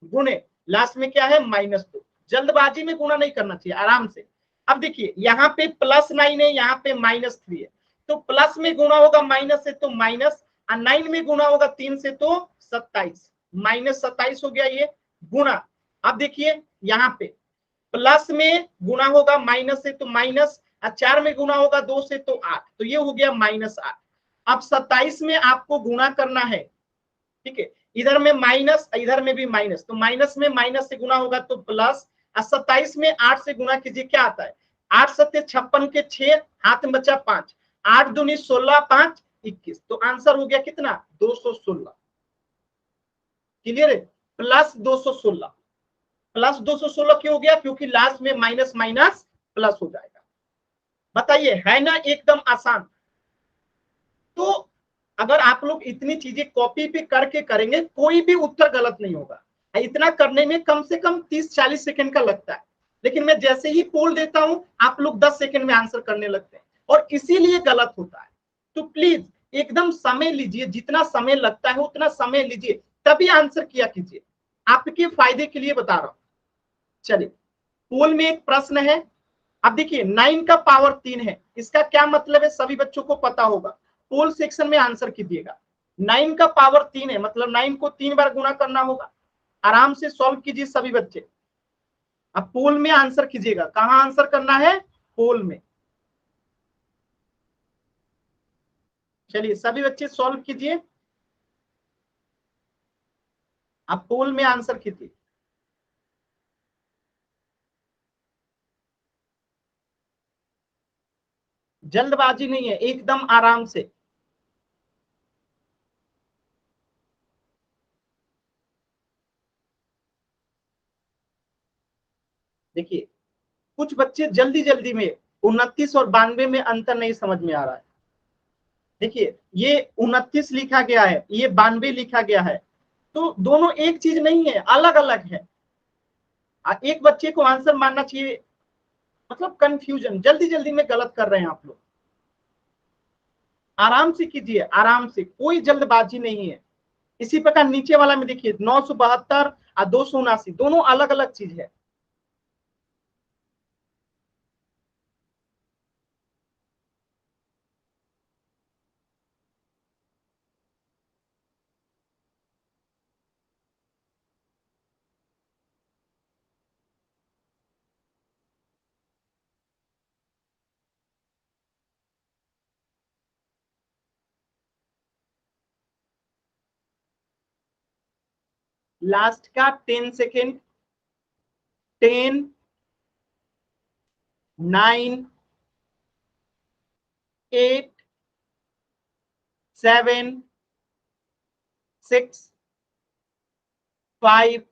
गुणे लास्ट में क्या है? -2। जल्दबाजी में गुणा नहीं करना चाहिए, आराम से। अब देखिए यहाँ पे +9 है, यहाँ पे -3 है, तो प्लस में गुणा होगा माइनस से तो माइनस, और 9 में गुणा होगा 3 से तो 27, -27 हो गया ये गुणा। अब देखिए यहाँ पे प्लस में गुणा होगा माइनस से तो माइनस, और 4 में गुणा होगा 2 से तो 8, तो ये हो गया -8। अब 27 में आपको गुणा करना है, ठीक है, इधर में माइनस इधर में भी माइनस, तो माइनस में माइनस से गुणा होगा तो प्लस, और 27 में 8 से गुणा कीजिए, क्या आता है? 8 सत्ते 56 के 6, हाथ में बचा 5, 8 दूनी 16, 5 21, तो आंसर हो गया कितना? 216। क्लियर है? +216, +216 क्यों हो गया? क्योंकि लास्ट में माइनस माइनस प्लस हो जाएगा। बताइए है ना एकदम आसान? तो अगर आप लोग इतनी चीजें कॉपी पे करके करेंगे कोई भी उत्तर गलत नहीं होगा। इतना करने में कम से कम 30-40 सेकंड का लगता है, लेकिन मैं जैसे ही पोल देता हूं आप लोग 10 सेकंड में आंसर करने लगते हैं, और इसीलिए गलत होता है। तो प्लीज एकदम समय लीजिए, जितना समय लगता है उतना समय लीजिए, तभी आंसर किया कीजिए, आपके फायदे के लिए बता रहा हूं। चलिए पोल में एक प्रश्न है। अब देखिए 9 का पावर 3 है, इसका क्या मतलब है सभी बच्चों को पता होगा। पोल सेक्शन में आंसर कीजिएगा। 9 का पावर 3 है मतलब 9 को 3 बार गुणा करना होगा। आराम से सॉल्व कीजिए सभी बच्चे। अब पोल में आंसर कीजिएगा। कहां आंसर करना है? पोल में। चलिए सभी बच्चे सॉल्व कीजिए। अब पोल में आंसर कीजिए। जल्दबाजी नहीं है, एकदम आराम से। देखिए कुछ बच्चे जल्दी जल्दी में 29 और 92 में अंतर नहीं समझ में आ रहा है। देखिए ये 29 लिखा गया है, ये 92 लिखा गया है, तो दोनों एक चीज नहीं है, अलग अलग है। एक बच्चे को आंसर मानना चाहिए, मतलब कंफ्यूजन, जल्दी जल्दी में गलत कर रहे हैं आप लोग। आराम से कीजिए, आराम से, कोई जल्दबाजी नहीं है। इसी प्रकार नीचे वाला में देखिए 972 और 279 दोनों अलग अलग चीज है। लास्ट का 10 सेकेंड। 10, 9, 8, 7, 6, 5,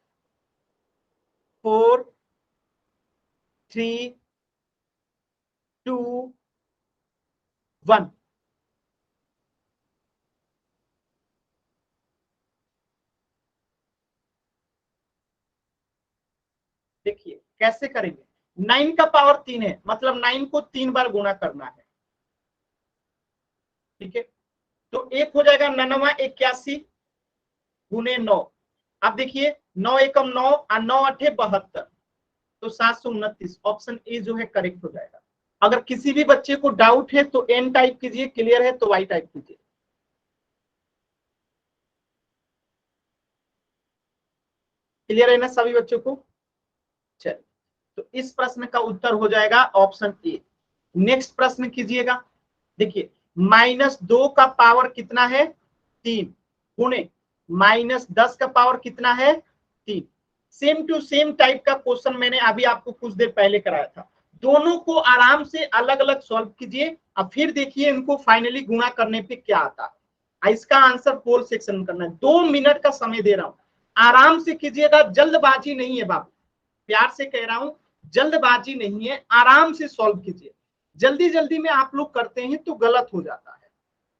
4, 3, 2, 1। देखिए कैसे करेंगे। 9 का पावर 3 है मतलब 9 को 3 बार गुणा करना है। ठीक है, तो एक हो जाएगा 9981 गुने 9। अब देखिए 9 एकम 9 और 9 अठे 72, तो 729। ऑप्शन ए जो है करेक्ट हो जाएगा। अगर किसी भी बच्चे को डाउट है तो एन टाइप कीजिए, क्लियर है तो वाई टाइप कीजिए। क्लियर है ना सभी बच्चों को? चलिए, तो इस प्रश्न का उत्तर हो जाएगा ऑप्शन ए। नेक्स्ट प्रश्न कीजिएगा। देखिए -2 का पावर कितना है? 3 गुणे -10 का पावर कितना है? 3। सेम टू सेम टाइप का क्वेश्चन मैंने अभी आपको कुछ देर पहले कराया था। दोनों को आराम से अलग अलग सॉल्व कीजिए और फिर देखिए इनको फाइनली गुणा करने पे क्या आता है। इसका आंसर पोल सेक्शन में करना है। 2 मिनट का समय दे रहा हूं, आराम से कीजिएगा, जल्दबाजी नहीं है बाबू, प्यार से कह रहा हूं, जल्दबाजी नहीं है, आराम से सॉल्व कीजिए। जल्दी जल्दी में आप लोग करते हैं तो गलत हो जाता है,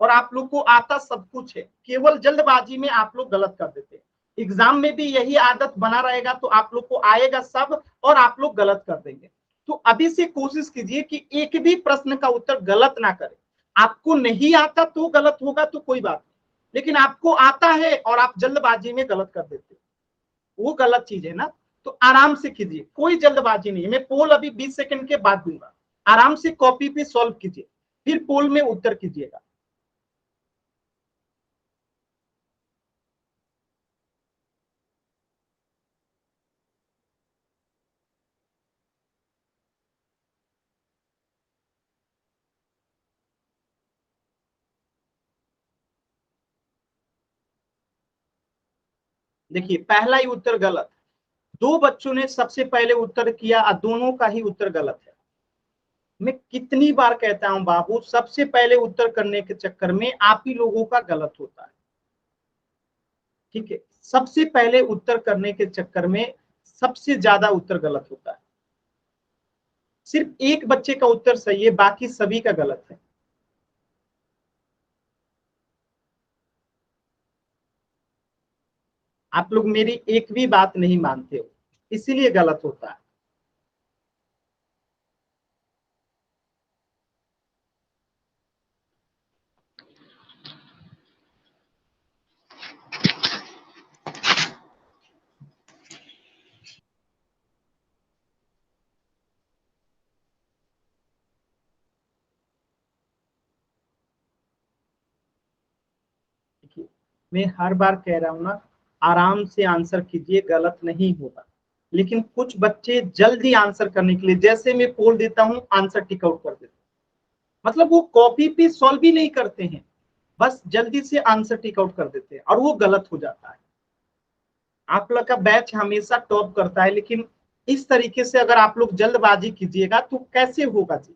और आप लोग को आता सब कुछ है, केवल जल्दबाजी में आप लोग गलत कर देते हैं। एग्जाम में भी यही आदत बना रहेगा तो आप लोग को आएगा सब और आप लोग गलत कर देंगे। तो अभी से कोशिश कीजिए कि एक भी प्रश्न का उत्तर गलत ना करें। आपको नहीं आता तो गलत होगा तो कोई बात नहीं, लेकिन आपको आता है और आप जल्दबाजी में गलत कर देते, वो गलत चीज है ना। तो आराम से कीजिए, कोई जल्दबाजी नहीं है। मैं पोल अभी 20 सेकंड के बाद दूंगा, आराम से कॉपी पे सॉल्व कीजिए, फिर पोल में उत्तर कीजिएगा। देखिए पहला ही उत्तर गलत, दो बच्चों ने सबसे पहले उत्तर किया और दोनों का ही उत्तर गलत है। मैं कितनी बार कहता हूं बाबू, सबसे पहले उत्तर करने के चक्कर में आप ही लोगों का गलत होता है। ठीक है, सबसे पहले उत्तर करने के चक्कर में सबसे ज्यादा उत्तर गलत होता है। सिर्फ एक बच्चे का उत्तर सही है, बाकी सभी का गलत है। आप लोग मेरी एक भी बात नहीं मानते हो, इसीलिए गलत होता है। देखिए मैं हर बार कह रहा हूँ ना, आराम से आंसर कीजिए, गलत नहीं होगा। लेकिन कुछ बच्चे जल्दी आंसर करने के लिए, जैसे मैं पोल देता हूँ आंसर टिक आउट कर देते हैं, मतलब वो कॉपी पे सॉल्व भी नहीं करते हैं, बस जल्दी से आंसर टिक आउट कर देते हैं और वो गलत हो जाता है। आप लोग का बैच हमेशा टॉप करता है, लेकिन इस तरीके से अगर आप लोग जल्दबाजी कीजिएगा तो कैसे होगा जी?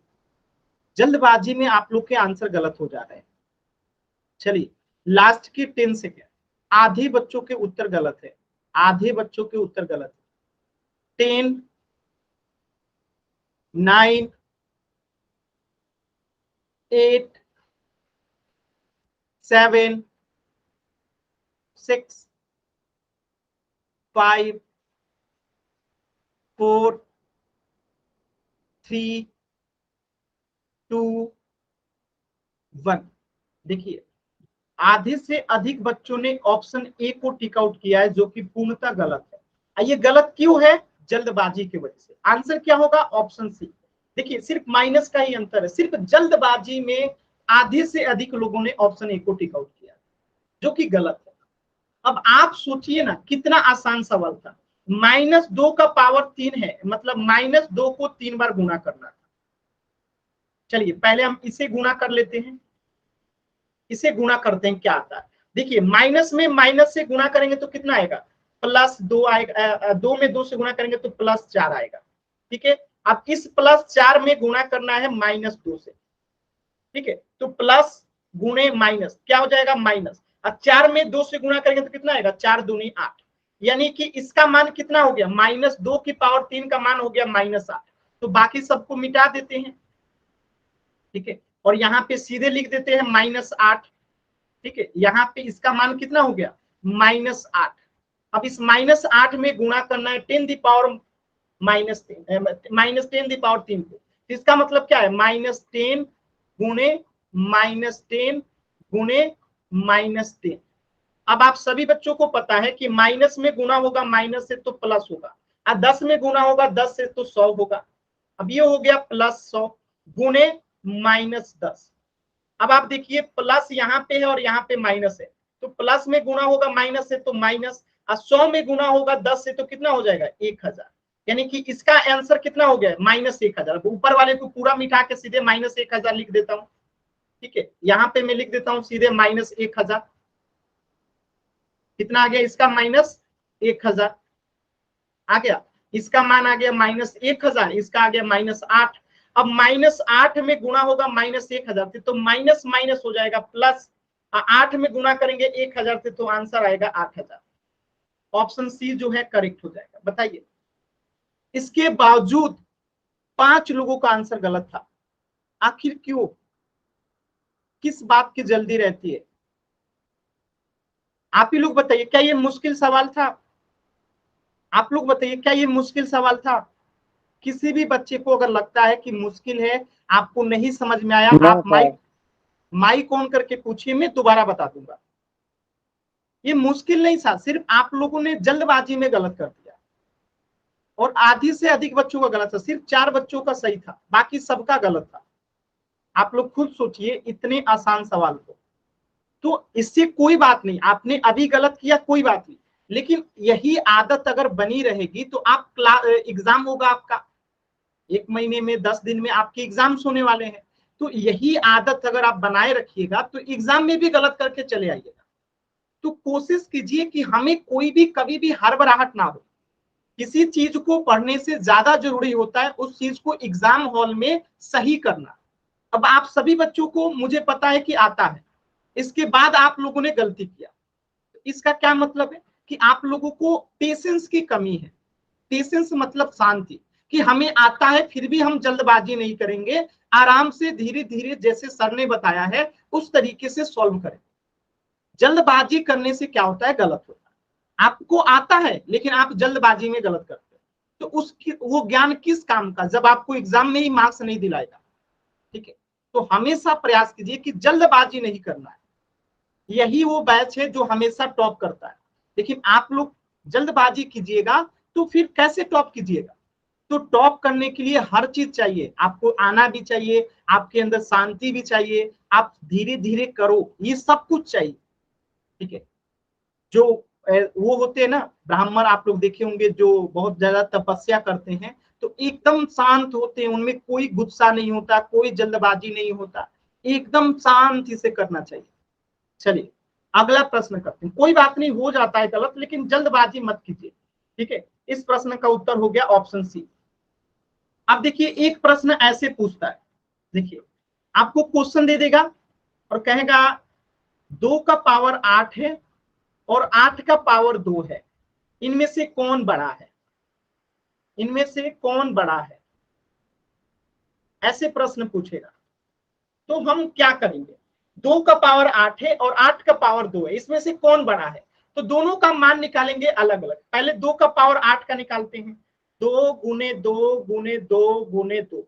जल्दबाजी में आप लोग के आंसर गलत हो जा रहे हैं। चलिए लास्ट के 10 सेकेंड, आधे बच्चों के उत्तर गलत है, आधे बच्चों के उत्तर गलत है। 10, 9, 8, 7, 6, 5, 4, 3, 2, 1। देखिए आधे से अधिक बच्चों ने ऑप्शन ए को टिक आउट किया है, जो कि पूर्णतः गलत है। ये गलत क्यों है? जल्दबाजी की वजह से। आंसर क्या होगा? Option C. देखिए सिर्फ माइनस का ही अंतर है, सिर्फ जल्दबाजी में आधे से अधिक लोगों ने ऑप्शन ए को टिक आउट किया, जो कि गलत है। अब आप सोचिए ना, कितना आसान सवाल था। -2 का पावर 3 है, मतलब -2 को 3 बार गुणा करना था। चलिए पहले हम इसे गुणा कर लेते हैं, इसे गुणा करते हैं क्या आता है। देखिए माइनस में माइनस से गुणा करेंगे तो कितना आएगा? +2 आएगा। 2 में 2 से गुणा करेंगे तो +4 आएगा। ठीक है, अब इस +4 में गुणा करना है -2 से। ठीक है, तो प्लस गुणे माइनस क्या हो जाएगा? माइनस। अब 4 में 2 से गुणा करेंगे तो कितना आएगा? 4 दूनी 8, यानी कि इसका मान कितना हो गया? -2 की पावर 3 का मान हो गया -8। तो बाकी सबको मिटा देते हैं। ठीक है, और यहाँ पे सीधे लिख देते हैं -8। ठीक है, यहाँ पे इसका मान कितना हो गया? -8। अब इस -8 में गुणा करना है 10 दी पावर -10 दी पावर 3 को। इसका मतलब क्या है? -10 गुणे -10 गुणे -10। अब आप सभी बच्चों को पता है कि माइनस में गुणा होगा माइनस से तो प्लस होगा, और 10 में गुणा होगा 10 से तो 100 होगा। अब ये हो गया +100 गुणे -10। अब आप देखिए प्लस यहाँ पे है और यहाँ पे माइनस है, तो प्लस में गुणा होगा माइनस से तो माइनस, और 100 में गुणा होगा 10 से तो कितना हो जाएगा? 1000। यानी कि इसका आंसर कितना हो गया? -1000। ऊपर वाले को पूरा मिटा के सीधे -1000 लिख देता हूँ। ठीक है, यहाँ पे मैं लिख देता हूँ सीधे -1000। कितना आ गया इसका? -1000 आ गया। इसका मान आ गया -1000, इसका आ गया -8। अब -8 में गुणा होगा -1000 से तो माइनस माइनस हो जाएगा प्लस, 8 में गुणा करेंगे 1000 से तो आंसर आएगा 8000। ऑप्शन सी जो है करेक्ट हो जाएगा। बताइए, इसके बावजूद 5 लोगों का आंसर गलत था। आखिर क्यों? किस बात की जल्दी रहती है? आप ही लोग बताइए, क्या ये मुश्किल सवाल था? आप लोग बताइए, क्या ये मुश्किल सवाल था? किसी भी बच्चे को अगर लगता है कि मुश्किल है, आपको नहीं समझ में आया, आप माइक ऑन करके पूछिए, मैं दोबारा बता दूंगा। ये मुश्किल नहीं था, सिर्फ आप लोगों ने जल्दबाजी में गलत कर दिया, और आधी से अधिक बच्चों का गलत था। सिर्फ 4 बच्चों का सही था, बाकी सबका गलत था। आप लोग खुद सोचिए, इतने आसान सवाल को। तो इससे कोई बात नहीं, आपने अभी गलत किया कोई बात नहीं, लेकिन यही आदत अगर बनी रहेगी तो आप एग्जाम होगा आपका 1 महीने में, 10 दिन में आपके एग्जाम्स होने वाले हैं। तो यही आदत अगर आप बनाए रखिएगा तो एग्जाम में भी गलत करके चले आइएगा। तो कोशिश कीजिए कि हमें कोई भी कभी भी हड़बड़ाहट ना हो। किसी चीज को पढ़ने से ज्यादा जरूरी होता है उस चीज को एग्जाम हॉल में सही करना। अब आप सभी बच्चों को मुझे पता है कि आता है, इसके बाद आप लोगों ने गलती किया, इसका क्या मतलब है? कि आप लोगों को पेशेंस की कमी है। पेशेंस मतलब शांति, कि हमें आता है फिर भी हम जल्दबाजी नहीं करेंगे, आराम से धीरे धीरे जैसे सर ने बताया है उस तरीके से सॉल्व करें। जल्दबाजी करने से क्या होता है? गलत होता है। आपको आता है लेकिन आप जल्दबाजी में गलत करते हैं, तो उसकी वो ज्ञान किस काम का जब आपको एग्जाम में ही मार्क्स नहीं दिलाएगा। ठीक है, तो हमेशा प्रयास कीजिए कि जल्दबाजी नहीं करना है। यही वो बैच है जो हमेशा टॉप करता है। लेकिन आप लोग जल्दबाजी कीजिएगा तो फिर कैसे टॉप कीजिएगा? तो टॉप करने के लिए हर चीज चाहिए, आपको आना भी चाहिए, आपके अंदर शांति भी चाहिए, आप धीरे धीरे करो, ये सब कुछ चाहिए। ठीक है। जो वो होते हैं ना ब्राह्मण, आप लोग देखे होंगे जो बहुत ज्यादा तपस्या करते हैं, तो एकदम शांत होते हैं, उनमें कोई गुस्सा नहीं होता, कोई जल्दबाजी नहीं होता, एकदम शांति से करना चाहिए। चलिए अगला प्रश्न करते हैं। कोई बात नहीं, हो जाता है गलत, लेकिन जल्दबाजी मत कीजिए। ठीक है, इस प्रश्न का उत्तर हो गया ऑप्शन सी। अब देखिए एक प्रश्न ऐसे पूछता है, देखिए आपको क्वेश्चन दे देगा और कहेगा 2 का पावर 8 है और 8 का पावर 2 है, इनमें से कौन बड़ा है, इनमें से कौन बड़ा है, ऐसे प्रश्न पूछेगा। तो हम क्या करेंगे, 2 का पावर 8 है और 8 का पावर 2 है, इसमें से कौन बड़ा है, तो दोनों का मान निकालेंगे अलग अलग। पहले 2 का पावर 8 का निकालते हैं, 2 गुने 2 गुने 2 गुने 2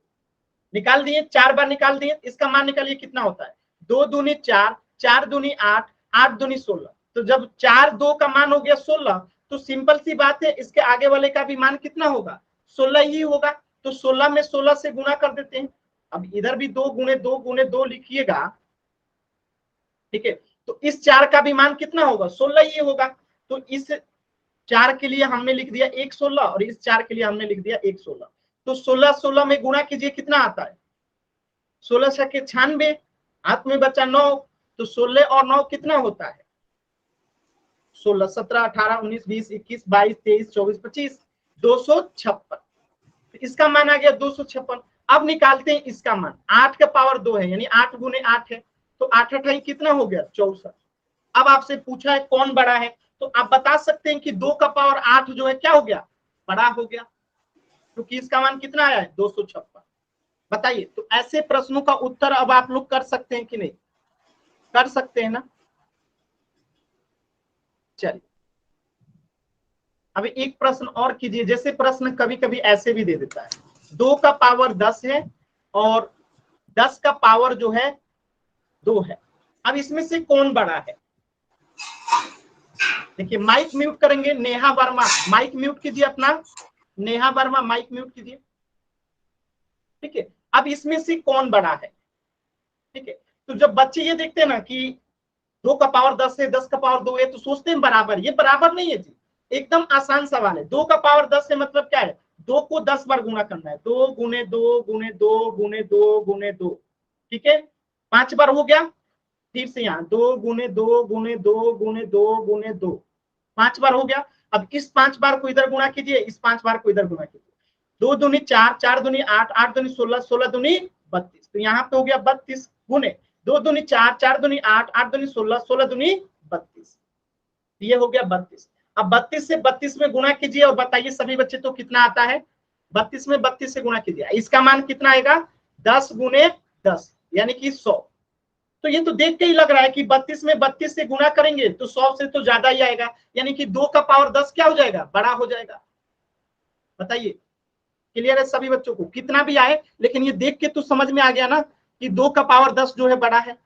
निकाल दिए, 4 बार निकाल दिए, इसका मान निकालिए कितना होता है, 2 दूनी 4, 4 दूनी 8, 8 दूनी 16। तो जब 4 2 का मान हो गया 16, तो सिंपल सी बात है इसके आगे वाले का भी मान कितना होगा, 16 ही होगा। तो 16 में 16 से गुना कर देते हैं। अब इधर भी 2 गुने 2 गुने 2 लिखिएगा, ठीक है, तो इस 4 का भी मान कितना होगा, 16 ही होगा। तो इस 4 के लिए हमने लिख दिया 1 16 और इस 4 के लिए हमने लिख दिया 1 16। तो 16 16 में गुणा कीजिए, कितना आता है, 16 छके 96, हाथ में बचा 9, तो 16 और 9 कितना होता है, 16 17 18 19 20 21 22 23 24 25, 256। इसका मान आ गया 256। अब निकालते हैं इसका मान, 8 का पावर 2 है, यानी 8 गुने 8 है, तो 8 8 कितना हो गया, 64। अब आपसे पूछा है कौन बड़ा है, तो आप बता सकते हैं कि 2 का पावर 8 जो है क्या हो गया, बड़ा हो गया, क्योंकि इसका मान कितना आया है, 256। बताइए, तो ऐसे प्रश्नों का उत्तर अब आप लोग कर सकते हैं कि नहीं, कर सकते हैं ना। चलिए अभी एक प्रश्न और कीजिए। जैसे प्रश्न कभी कभी ऐसे भी दे देता है, 2 का पावर 10 है और 10 का पावर जो है 2 है, अब इसमें से कौन बड़ा है। देखिए माइक म्यूट करेंगे, नेहा वर्मा माइक म्यूट कीजिए अपना, नेहा वर्मा माइक म्यूट कीजिए। ठीक है, अब इसमें से कौन बड़ा है। ठीक है, तो जब बच्चे ये देखते हैं ना कि 2 का पावर 10 है, 10 का पावर 2 है, तो सोचते हैं बराबर, ये बराबर नहीं है जी, एकदम आसान सवाल है। 2 का पावर 10 है मतलब क्या है, 2 को 10 बार गुना करना है, 2 गुने 2 गुने 2 गुने 2 गुने 2, ठीक है, 5 बार हो गया। फिर से यहाँ 2 गुने 2 गुने 2 गुने 2 गुने 2, 5 बार हो गया। अब इस 5 बार को इधर गुणा कीजिए, इस 5 बार को इधर गुणा कीजिए, 2 दूनी 4, 4 दूनी 8, 8 दूनी 16, 16 दूनी 32, तो यहाँ पे हो गया 32 गुने 2 दूनी 4, 4 दूनी 8, 8 दूनी 16, 16 दूनी 32, ये हो गया 32। अब 32 से 32 में गुणा कीजिए और बताइए सभी बच्चे, तो कितना आता है, 32 में 32 से गुणा कीजिए, इसका मान कितना आएगा, 10 गुने 10 यानी कि 100। तो ये तो देख के ही लग रहा है कि 32 में 32 से गुणा करेंगे तो 100 से तो ज्यादा ही आएगा, यानी कि 2 का पावर 10 क्या हो जाएगा, बड़ा हो जाएगा। बताइए क्लियर है सभी बच्चों को, कितना भी आए लेकिन ये देख के तो समझ में आ गया ना कि 2 का पावर 10 जो है बड़ा है।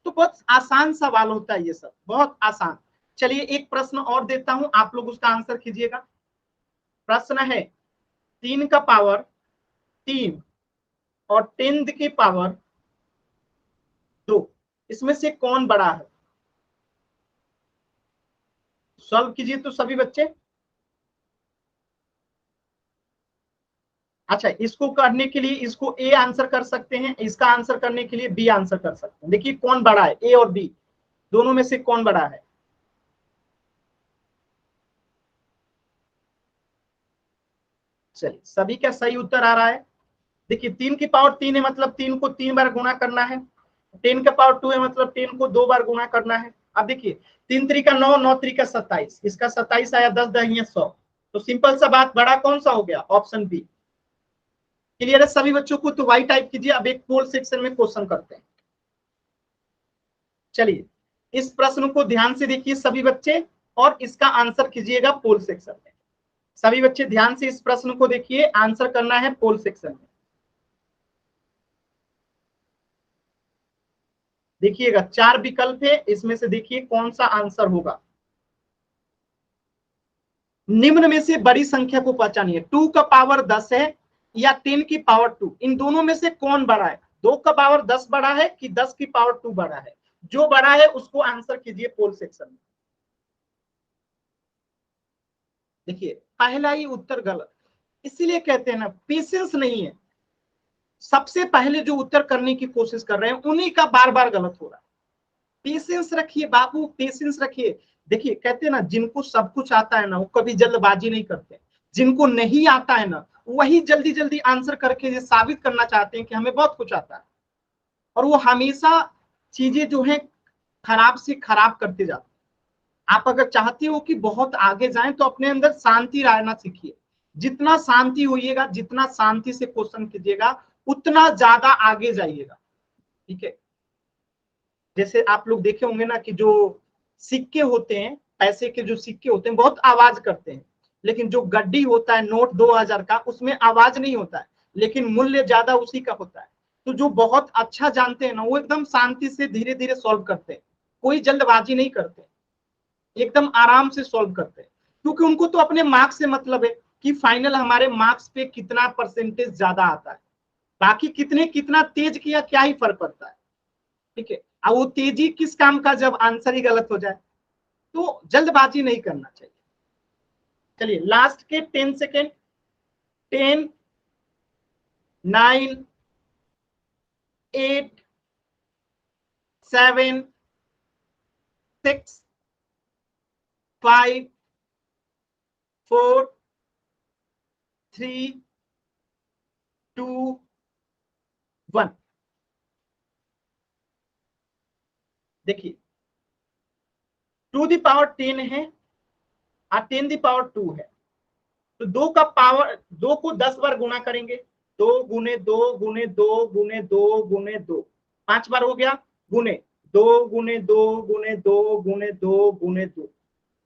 तो बहुत आसान सवाल होता है ये सब, बहुत आसान। चलिए एक प्रश्न और देता हूं, आप लोग उसका आंसर कीजिएगा। प्रश्न है 3 का पावर 3 और 10 की पावर 2, इसमें से कौन बड़ा है। सॉल्व कीजिए तो सभी बच्चे। अच्छा, इसको करने के लिए इसको ए आंसर कर सकते हैं, इसका आंसर करने के लिए बी आंसर कर सकते हैं। देखिए कौन बड़ा है, ए और बी दोनों में से कौन बड़ा है। चलिए सभी का सही उत्तर आ रहा है। देखिए 3 की पावर 3 है मतलब 3 को 3 बार गुणा करना है, 10 का पावर 2 है मतलब 10 को 2 बार गुणा करना है। अब देखिए 3 3 का 9, 9 3 का 27, इसका 27 आया, 10 10 100, तो सिंपल सा बात, बड़ा कौन सा हो गया, ऑप्शन बी। क्लियर है सभी बच्चों को, तो वाई टाइप कीजिए। अब एक पोल सेक्शन में क्वेश्चन करते हैं। चलिए इस प्रश्न को ध्यान से देखिए सभी बच्चे और इसका आंसर कीजिएगा पोल सेक्शन में। सभी बच्चे ध्यान से इस प्रश्न को देखिए, आंसर करना है पोल सेक्शन में। देखिएगा 4 विकल्प है, इसमें से देखिए कौन सा आंसर होगा। निम्न में से बड़ी संख्या को पहचानिए, 2 का पावर 10 है या 10 की पावर 2, इन दोनों में से कौन बड़ा है। 2 का पावर 10 बड़ा है कि 10 की पावर 2 बड़ा है, जो बड़ा है उसको आंसर कीजिए पोल सेक्शन में। देखिए पहला ही उत्तर गलत, इसीलिए कहते हैं ना पेशेंस नहीं है, सबसे पहले जो उत्तर करने की कोशिश कर रहे हैं उन्हीं का बार बार गलत हो रहा है। पेशेंस रखिए बाबू, पेशेंस रखिए। देखिए कहते हैं ना जिनको सब कुछ आता है ना वो कभी जल्दबाजी नहीं करते, जिनको नहीं आता है ना वही जल्दी जल्दी आंसर करके ये साबित करना चाहते हैं कि हमें बहुत कुछ आता है, और वो हमेशा चीजें जो है खराब से खराब करते जाते हैं। आप अगर चाहते हो कि बहुत आगे जाएं तो अपने अंदर शांति रहना सीखिए। जितना शांति होइएगा, जितना शांति से क्वेश्चन कीजिएगा उतना ज्यादा आगे जाइएगा। ठीक है, जैसे आप लोग देखे होंगे ना कि जो सिक्के होते हैं, पैसे के जो सिक्के होते हैं बहुत आवाज करते हैं, लेकिन जो गड्डी होता है नोट 2000 का उसमें आवाज नहीं होता है, लेकिन मूल्य ज्यादा उसी का होता है। तो जो बहुत अच्छा जानते हैं ना वो एकदम शांति से धीरे धीरे सॉल्व करते हैं, कोई जल्दबाजी नहीं करते, एकदम आराम से सॉल्व करते हैं, क्योंकि उनको तो अपने मार्क्स से मतलब है कि फाइनल हमारे मार्क्स पे कितना परसेंटेज ज्यादा आता है, बाकी कितना तेज किया क्या ही फर्क पड़ता है। ठीक है, अब वो तेजी किस काम का जब आंसर ही गलत हो जाए, तो जल्दबाजी नहीं करना चाहिए। चलिए लास्ट के 10 सेकेंड, 10, 9, 8, 7, 6, 5, 4, 3, 2, 1। देखिए 2 दी पावर 10 है और 10 दी पावर 2 है, तो 2 का पावर 2 को 10 बार गुना करेंगे, 2 गुने 2 गुने 2 गुने 2 गुने 2, 5 बार हो गया, गुने 2 गुने 2 गुने 2 गुने 2 गुने 2।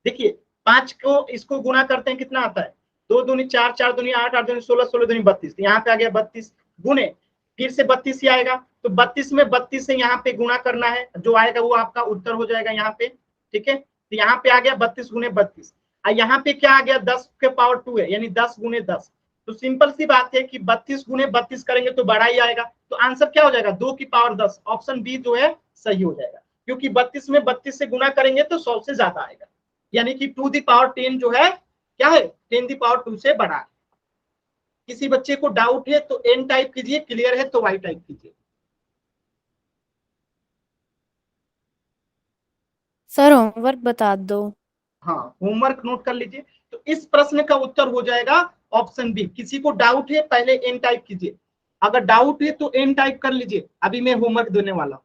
देखिए 5 को इसको गुना करते हैं कितना आता है, 2 दूनी 4, 4 दूनी 8, 8 दूनी 16, 16 दूनी 32, यहाँ पे आ गया 32, गुने फिर से 32 ही आएगा, तो 32 में 32 से यहाँ पे गुना करना है, जो आएगा वो आपका उत्तर हो जाएगा यहाँ पे। ठीक है, तो यहाँ पे आ गया 32 गुने 32, और यहाँ पे क्या आ गया 10 के पावर 2 है, यानी 10 गुने 10। तो सिंपल सी बात है कि 32 गुने 32 करेंगे तो बड़ा ही आएगा, तो आंसर क्या हो जाएगा 2 की पावर 10, ऑप्शन बी जो है सही हो जाएगा, क्योंकि 32 में 32 से गुना करेंगे तो 100 से ज्यादा आएगा, यानी कि 2 दी पावर 10 जो है क्या है 10 दी पावर 2 से बड़ा है। किसी बच्चे को डाउट है तो एन टाइप कीजिए, क्लियर है तो वाई टाइप कीजिए। सर होमवर्क बता दो। हाँ होमवर्क नोट कर लीजिए। तो इस प्रश्न का उत्तर हो जाएगा ऑप्शन बी। किसी को डाउट है पहले एन टाइप कीजिए, अगर डाउट है तो एन टाइप कर लीजिए, अभी मैं होमवर्क देने वाला हूं।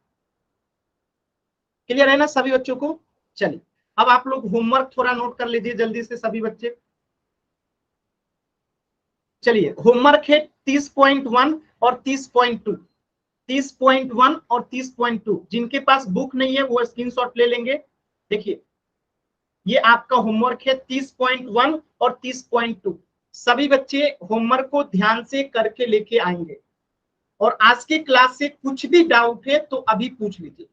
क्लियर है ना सभी बच्चों को? चलिए अब आप लोग होमवर्क थोड़ा नोट कर लीजिए जल्दी से सभी बच्चे। चलिए होमवर्क है 30.1 और 30.2, 30.1 और 30.2। जिनके पास बुक नहीं है वो स्क्रीनशॉट ले लेंगे। देखिए ये आपका होमवर्क है 30.1 और 30.2। सभी बच्चे होमवर्क को ध्यान से करके लेके आएंगे, और आज की क्लास से कुछ भी डाउट है तो अभी पूछ लीजिए।